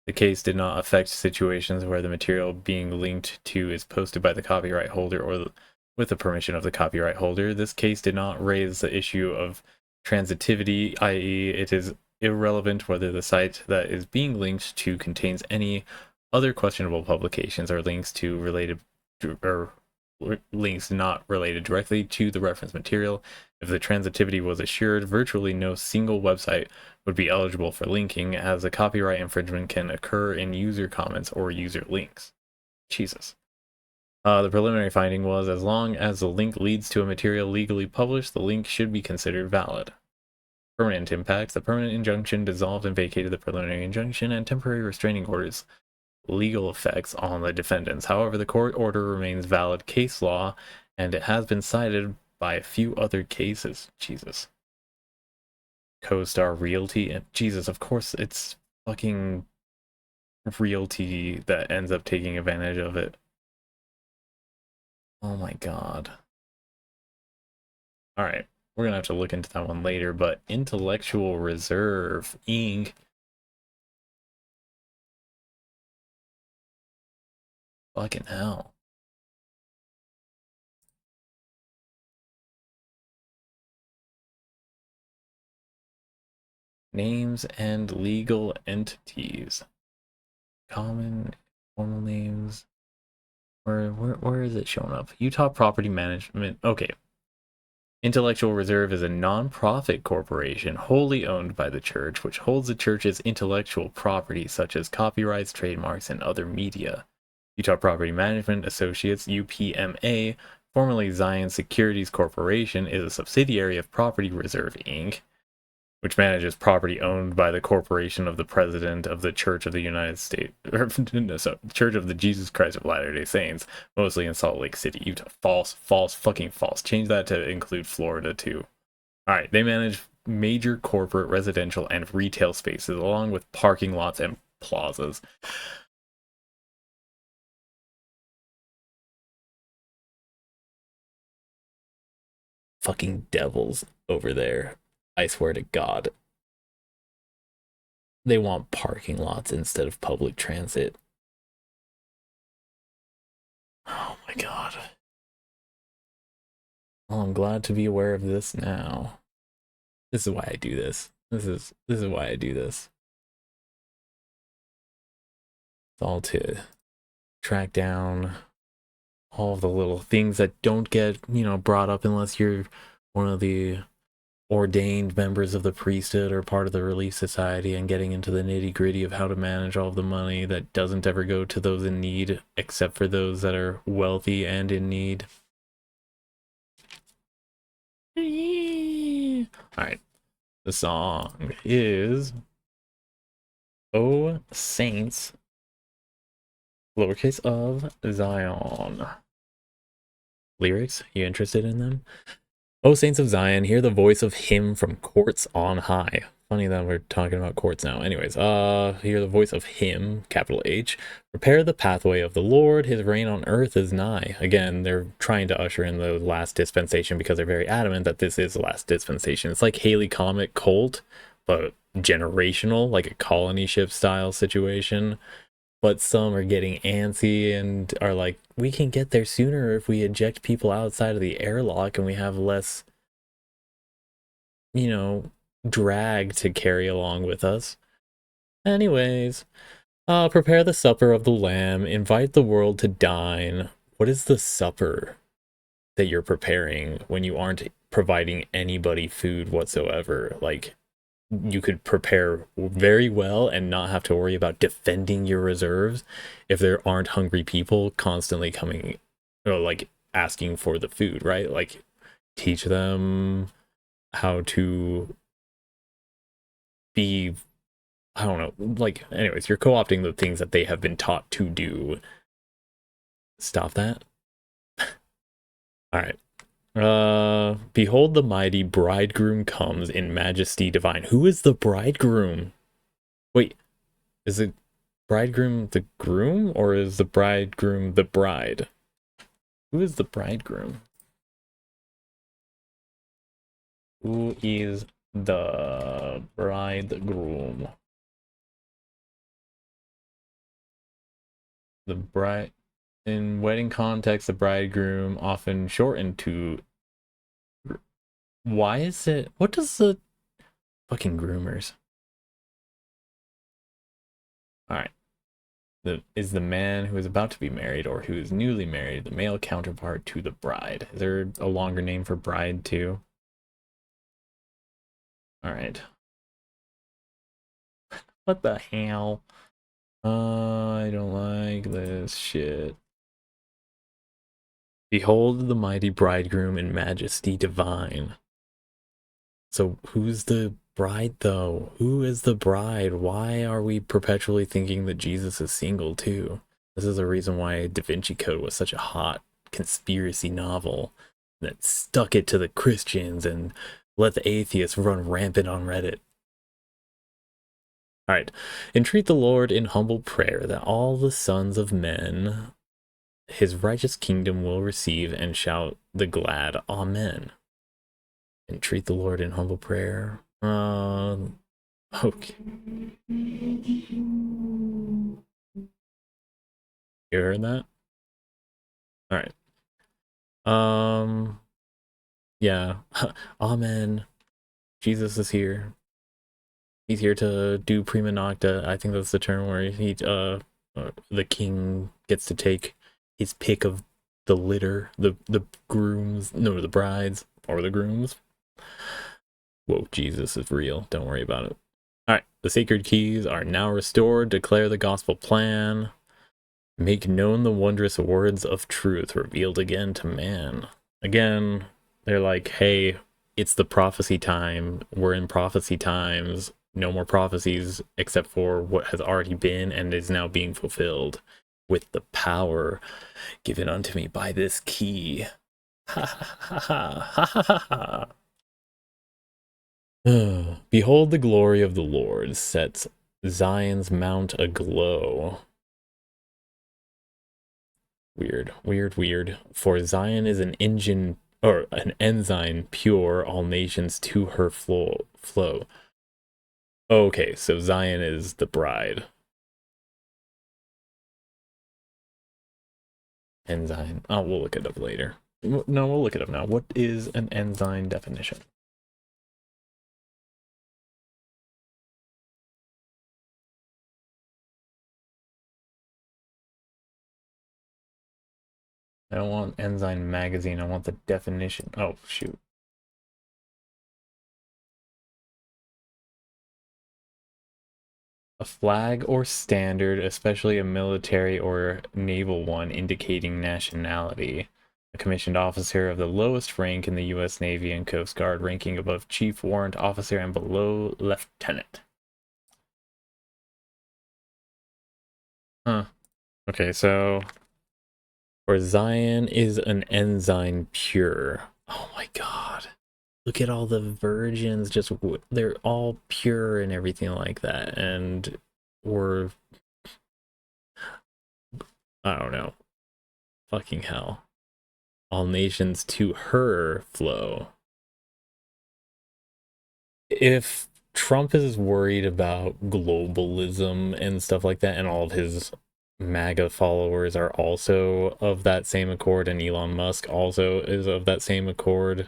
The case did not affect situations where the material being linked to is posted by the copyright holder or with the permission of the copyright holder. This case did not raise the issue of transitivity, i.e. it is irrelevant whether the site that is being linked to contains any other questionable publications or links to related links not related directly to the reference material. If the transitivity was assured, virtually no single website would be eligible for linking, as a copyright infringement can occur in user comments or user links. Jesus. The preliminary finding was, as long as the link leads to a material legally published, the link should be considered valid. Permanent impacts. The permanent injunction dissolved and vacated the preliminary injunction and temporary restraining orders legal effects on the defendants. However, the court order remains valid case law, and it has been cited by a few other cases. Jesus. CoStar Realty, and Jesus, of course it's fucking Realty that ends up taking advantage of it. Oh my god. Alright, we're gonna have to look into that one later, but Intellectual Reserve Inc. Fucking hell. Names and legal entities. Common, formal names. Where is it showing up? Utah Property Management. Okay. Intellectual Reserve is a non-profit corporation wholly owned by the church, which holds the church's intellectual property such as copyrights, trademarks, and other media. Utah Property Management Associates, UPMA, formerly Zion Securities Corporation, is a subsidiary of Property Reserve Inc., which manages property owned by the corporation of the President of the Church of the United States, or no, so, Church of the Jesus Christ of Latter-day Saints, mostly in Salt Lake City, Utah. False, fucking false. Change that to include Florida too. All right, they manage major corporate, residential, and retail spaces, along with parking lots and plazas. Fucking devils over there. I swear to God. They want parking lots instead of public transit. Oh my god. Well, I'm glad to be aware of this now. This is why I do this. This is why I do this. It's all to track down all of the little things that don't get, brought up unless you're one of the ordained members of the priesthood or part of the Relief Society, and getting into the nitty-gritty of how to manage all of the money that doesn't ever go to those in need, except for those that are wealthy and in need. Alright, the song is "O Saints," lowercase of Zion. Lyrics, you interested in them? O Saints of Zion, hear the voice of him from courts on high. Funny that we're talking about courts now. Anyways, hear the voice of him, capital H. Prepare the pathway of the Lord, his reign on earth is nigh. Again, they're trying to usher in the last dispensation because they're very adamant that this is the last dispensation. It's like Haley Comet Cult, but generational, like a colony ship style situation. But some are getting antsy and are like, we can get there sooner if we eject people outside of the airlock and we have less, drag to carry along with us. Anyways, prepare the supper of the Lamb, invite the world to dine. What is the supper that you're preparing when you aren't providing anybody food whatsoever? Like, you could prepare very well and not have to worry about defending your reserves if there aren't hungry people constantly coming, or like asking for the food, right? Like, teach them how to be, I don't know, like, anyways, you're co-opting the things that they have been taught to do. Stop that. All right. Behold the mighty bridegroom comes in majesty divine. Who is the bridegroom? Wait, is the bridegroom the groom, or is the bridegroom the bride? Who is the bridegroom? Who is the bridegroom? The bride. In wedding context, the bridegroom often shortened to. Why is it? What does the fucking groomers? All right. is the man who is about to be married or who is newly married the male counterpart to the bride? Is there a longer name for bride too? All right. What the hell? I don't like this shit. Behold the mighty bridegroom in majesty divine. So who's the bride though? Who is the bride? Why are we perpetually thinking that Jesus is single too? This is the reason why Da Vinci Code was such a hot conspiracy novel that stuck it to the Christians and let the atheists run rampant on Reddit. All right. Entreat the Lord in humble prayer that all the sons of men his righteous kingdom will receive and shout the glad Amen. Entreat the Lord in humble prayer. Okay. You heard that? All right. Yeah. Amen. Jesus is here. He's here to do prima nocta. I think that's the term where the king gets to take his pick of the litter, the grooms, no, the brides or the grooms. Whoa, Jesus is real. Don't worry about it. All right, the sacred keys are now restored. Declare the gospel plan. Make known the wondrous words of truth revealed again to man. Again, they're like, hey, it's the prophecy time. We're in prophecy times. No more prophecies except for what has already been and is now being fulfilled with the power given unto me by this key. Ha ha ha ha ha ha ha. Behold the glory of the Lord sets Zion's mount aglow. Weird, weird, weird. For Zion is an engine or an ensign pure, all nations to her flow. Okay, so Zion is the bride. Ensign. Oh, we'll look it up later. No, we'll look it up now. What is an ensign definition? I don't want Ensign magazine. I want the definition. Oh, shoot. A flag or standard, especially a military or naval one, indicating nationality. A commissioned officer of the lowest rank in the U.S. Navy and Coast Guard, ranking above chief warrant officer and below lieutenant. Huh. Okay, so for Zion is an ensign pure. Oh my god. Look at all the virgins, just they're all pure and everything like that. And we're, I don't know, fucking hell. All nations to her flow. If Trump is worried about globalism and stuff like that, and all of his MAGA followers are also of that same accord, and Elon Musk also is of that same accord,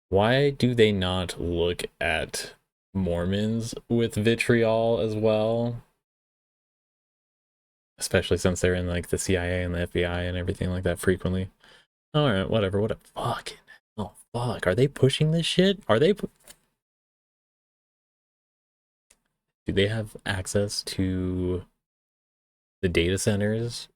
why do they not look at Mormons with vitriol as well? Especially since they're in like the CIA and the FBI and everything like that frequently. Alright, whatever, what a fucking, oh fuck, are they pushing this shit? Are they, do they have access to the data centers?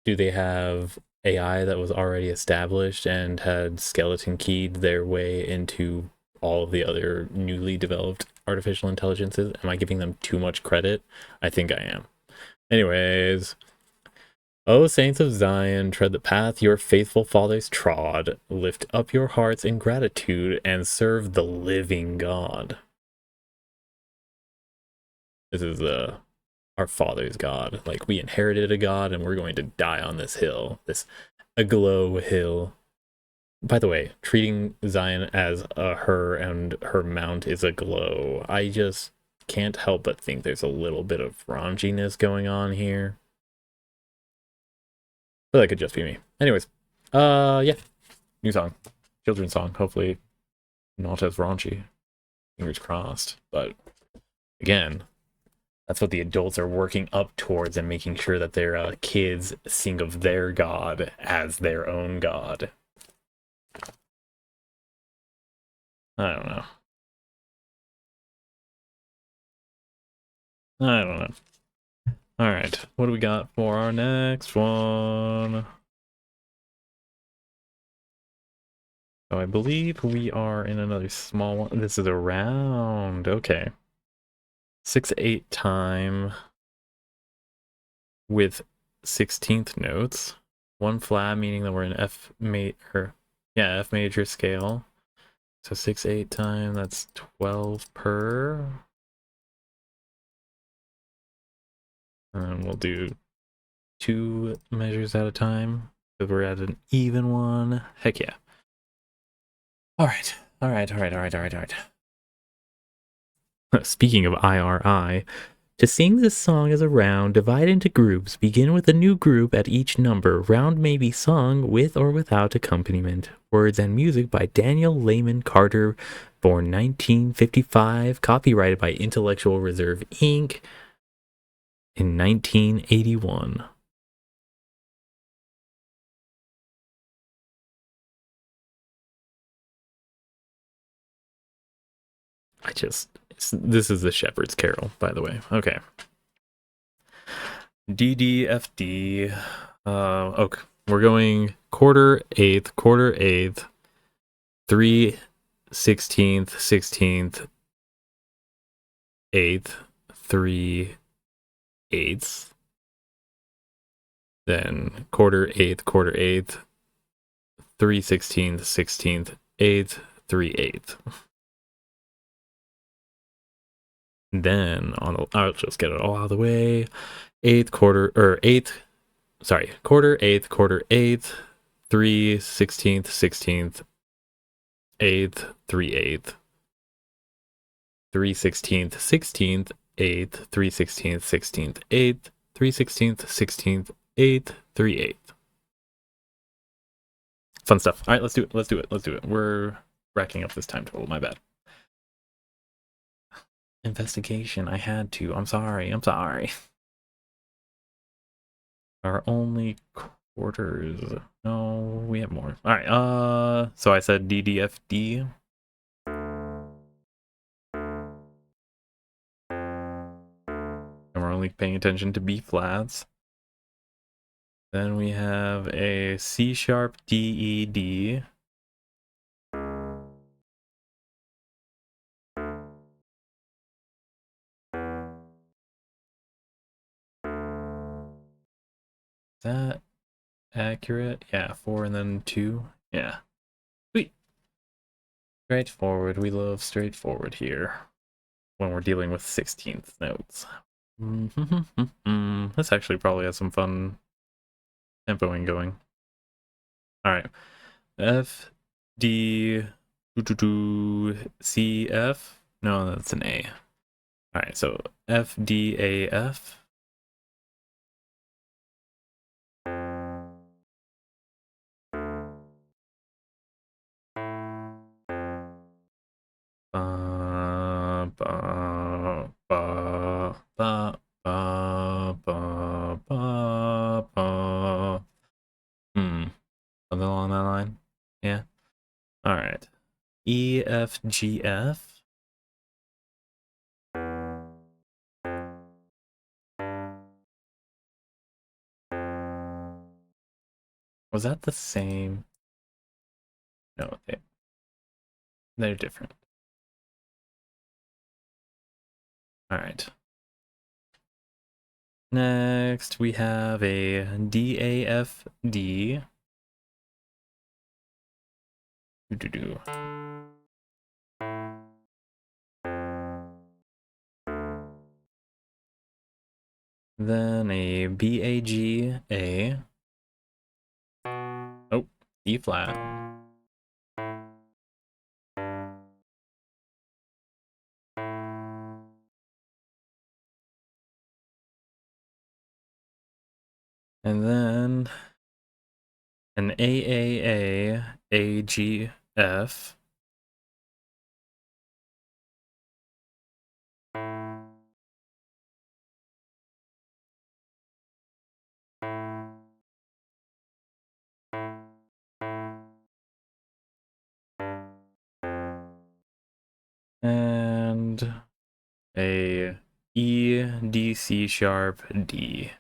Do they have AI that was already established and had skeleton keyed their way into all of the other newly developed artificial intelligences? Am I giving them too much credit? I think I am. Anyways, O saints of Zion, tread the path your faithful fathers trod. Lift up your hearts in gratitude and serve the living God. This is our father's God. Like, we inherited a God and we're going to die on this hill, this aglow hill. By the way, treating Zion as a her and her mount is aglow. I just can't help but think there's a little bit of raunchiness going on here. But that could just be me. Anyways, yeah. New song. Children's song. Hopefully not as raunchy. Fingers crossed. But again, That's what the adults are working up towards and making sure that their kids think of their God as their own God. I don't know. I don't know. All right, what do we got for our next one? Oh, I believe we are in another small one. This is a round. Okay. 6/8 time with 16th notes. One flat, meaning that we're in F major scale. So 6/8 time, that's 12 per. And we'll do 2 measures at a time because we're at an even one. Heck yeah. All right. Speaking of IRI, to sing this song as a round, divide into groups. Begin with a new group at each number. Round may be sung with or without accompaniment. Words and music by Daniel Lehman Carter, born 1955, copyrighted by Intellectual Reserve Inc. in 1981. This is the Shepherd's Carol, by the way. Okay. DDFD. Okay. We're going quarter, eighth, 3 16th, 16th, 8th, 3 eighths. Then quarter, eighth, 3 16th, 16th, 8th, 3 eighths. Then I'll just get it all out of the way. Quarter, eighth, 3 16th, 16th, 8th, 3 eighth, 3 16th, 16th, 8th, 3 16th, 16th, 8th, 3 16th, 16th, 8th, 3 eighth. Fun stuff. All right, let's do it. We're racking up this time total. My bad. Investigation. I had to. I'm sorry. Our only quarters. No, we have more. All right. So I said DDFD. And we're only paying attention to B flats. Then we have a C sharp DED. Is that accurate? Yeah, 4 and then 2. Yeah. Sweet. Straightforward. We love straightforward here when we're dealing with 16th notes. This actually probably has some fun tempoing going. All right. F, D, C, F. No, that's an A. All right, so F, D, A, F. Ba, ba, ba, ba, ba, ba, ba, ba. Something along that line. Yeah. All right. E, F, G, F. Was that the same? No, they're different. All right. Next, we have a DAFD. Then a BAGA. Oh, E flat. And then an AAA AGF. And a E, D, C sharp, D.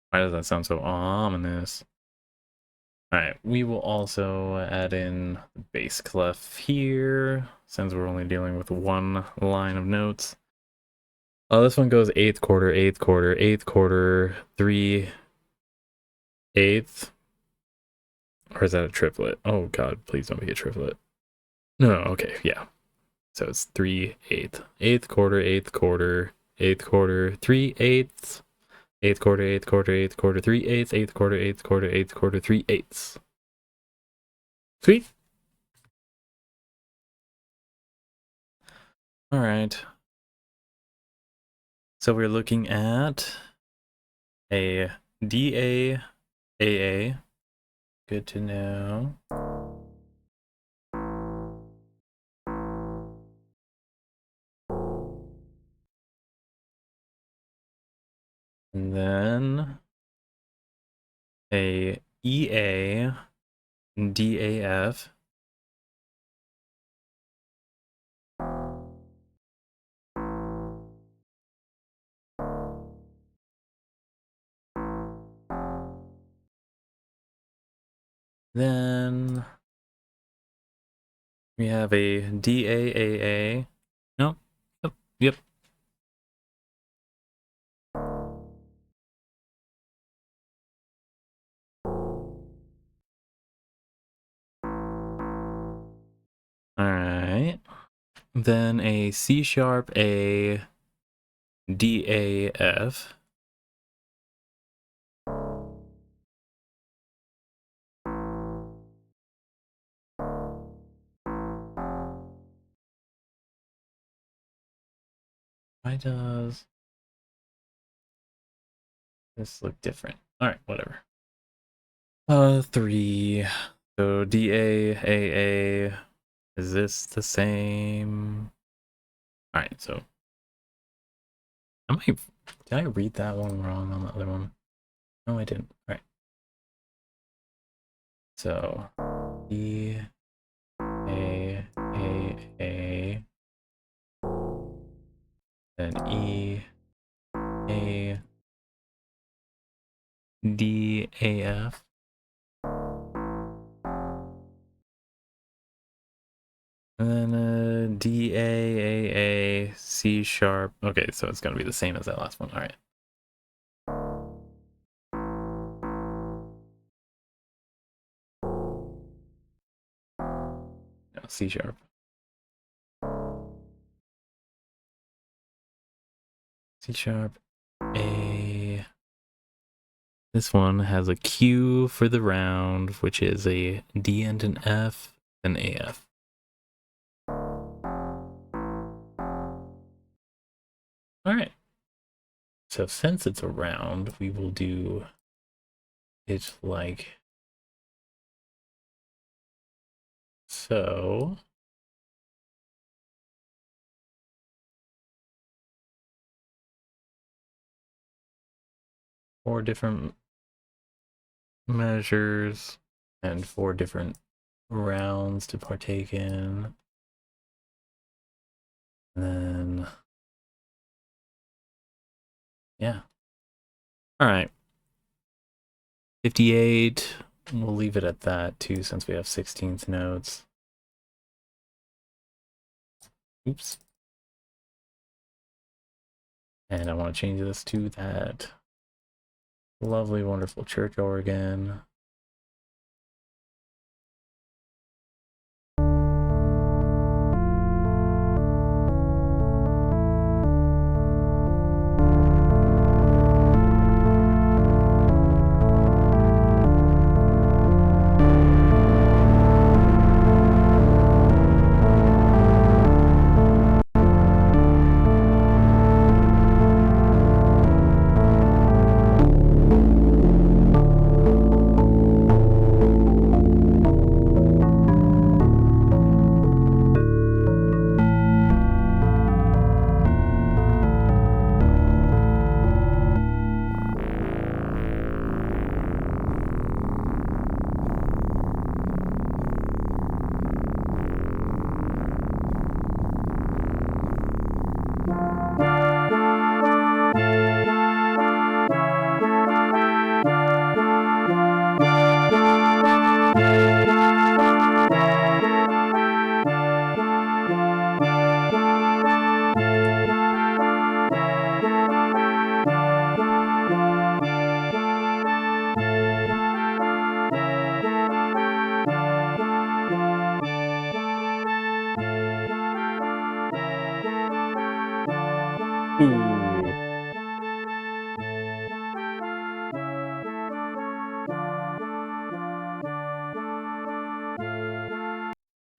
Why does that sound so ominous? Alright, we will also add in the bass clef here, since we're only dealing with one line of notes. This one goes 8th quarter, 8th quarter, 8th quarter, 3/8. Or is that a triplet? Oh god, please don't be a triplet. No, okay, yeah. So it's 3/8. 8th quarter, 8th quarter, 8th quarter, 3/8. 8th quarter, 8th quarter, 8th quarter, 3/8, 8th quarter, 8th quarter, 8th quarter, 3/8. Sweet. All right. So we're looking at a DAAA. Good to know. And then a EA DAF. Then we have a DAAA. No. Yep. All right. Then a C sharp A DAF. Why does this look different? All right, whatever. 3. So DAAA. Is this the same? All right, so did I read that one wrong on the other one? No, I didn't. All right. So DAAA, then EADAF. And then DAAA C sharp. Okay, so it's gonna be the same as that last one. All right. No, C sharp. C sharp A. This one has a Q for the round, which is a D and an F, then AF. All right. So since it's a round, we will do it like so. Four different measures and 4 different rounds to partake in. And then, yeah. All right. 58. We'll leave it at that too, since we have 16th notes. Oops. And I want to change this to that lovely, wonderful church organ.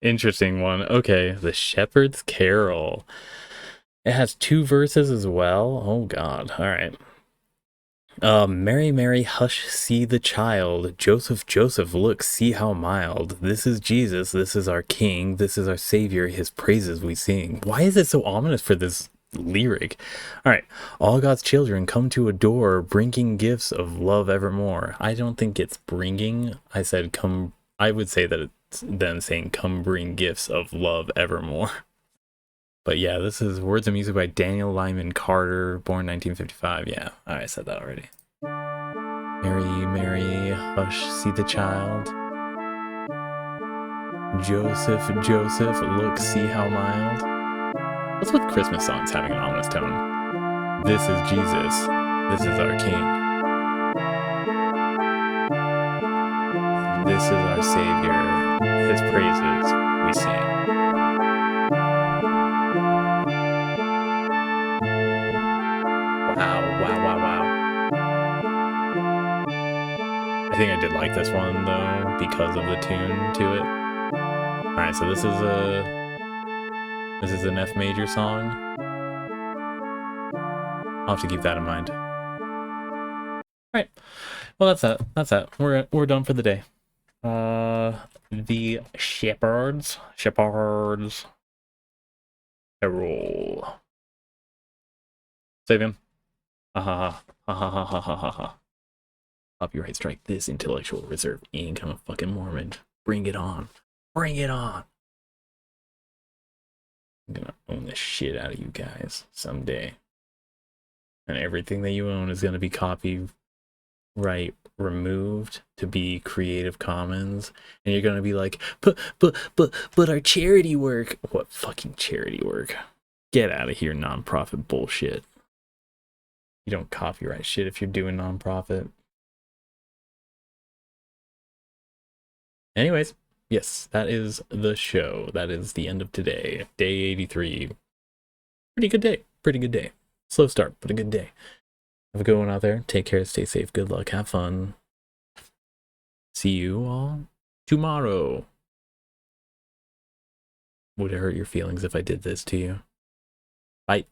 Interesting one. Okay, the Shepherd's Carol. It has 2 verses as well. Oh God. All right. Mary, Mary, hush, see the child. Joseph, Joseph, look, see how mild. This is Jesus, this is our King, this is our Savior, his praises we sing. Why is it so ominous for this lyric? All right. All God's children come to adore, bringing gifts of love evermore. I don't think it's bringing. I said come. I would say that it's them saying come bring gifts of love evermore. But yeah, this is words and music by Daniel Lyman Carter, born 1955. Yeah, I said that already. Mary, Mary, hush, see the child. Joseph, Joseph, look, see how mild. What's with Christmas songs having an ominous tone? This is Jesus. This is our King. This is our Savior. His praises we sing. Wow. I think I did like this one though because of the tune to it. All right, so this is an F major song. I'll have to keep that in mind. All right, well that's that. We're done for the day. The Shepherds Carol. Save him. Ha. Copyright strike this, intellectual reserve Inc. I'm a fucking Mormon. Bring it on. Bring it on. I'm gonna own the shit out of you guys someday. And everything that you own is gonna be copyright removed to be Creative Commons. And you're gonna be like, but our charity work. What fucking charity work? Get out of here, nonprofit bullshit. You don't copyright shit if you're doing nonprofit. Anyways, yes, that is the show. That is the end of today. Day 83. Pretty good day. Slow start, but a good day. Have a good one out there. Take care, stay safe, good luck, have fun. See you all tomorrow. Would it hurt your feelings if I did this to you? Bye.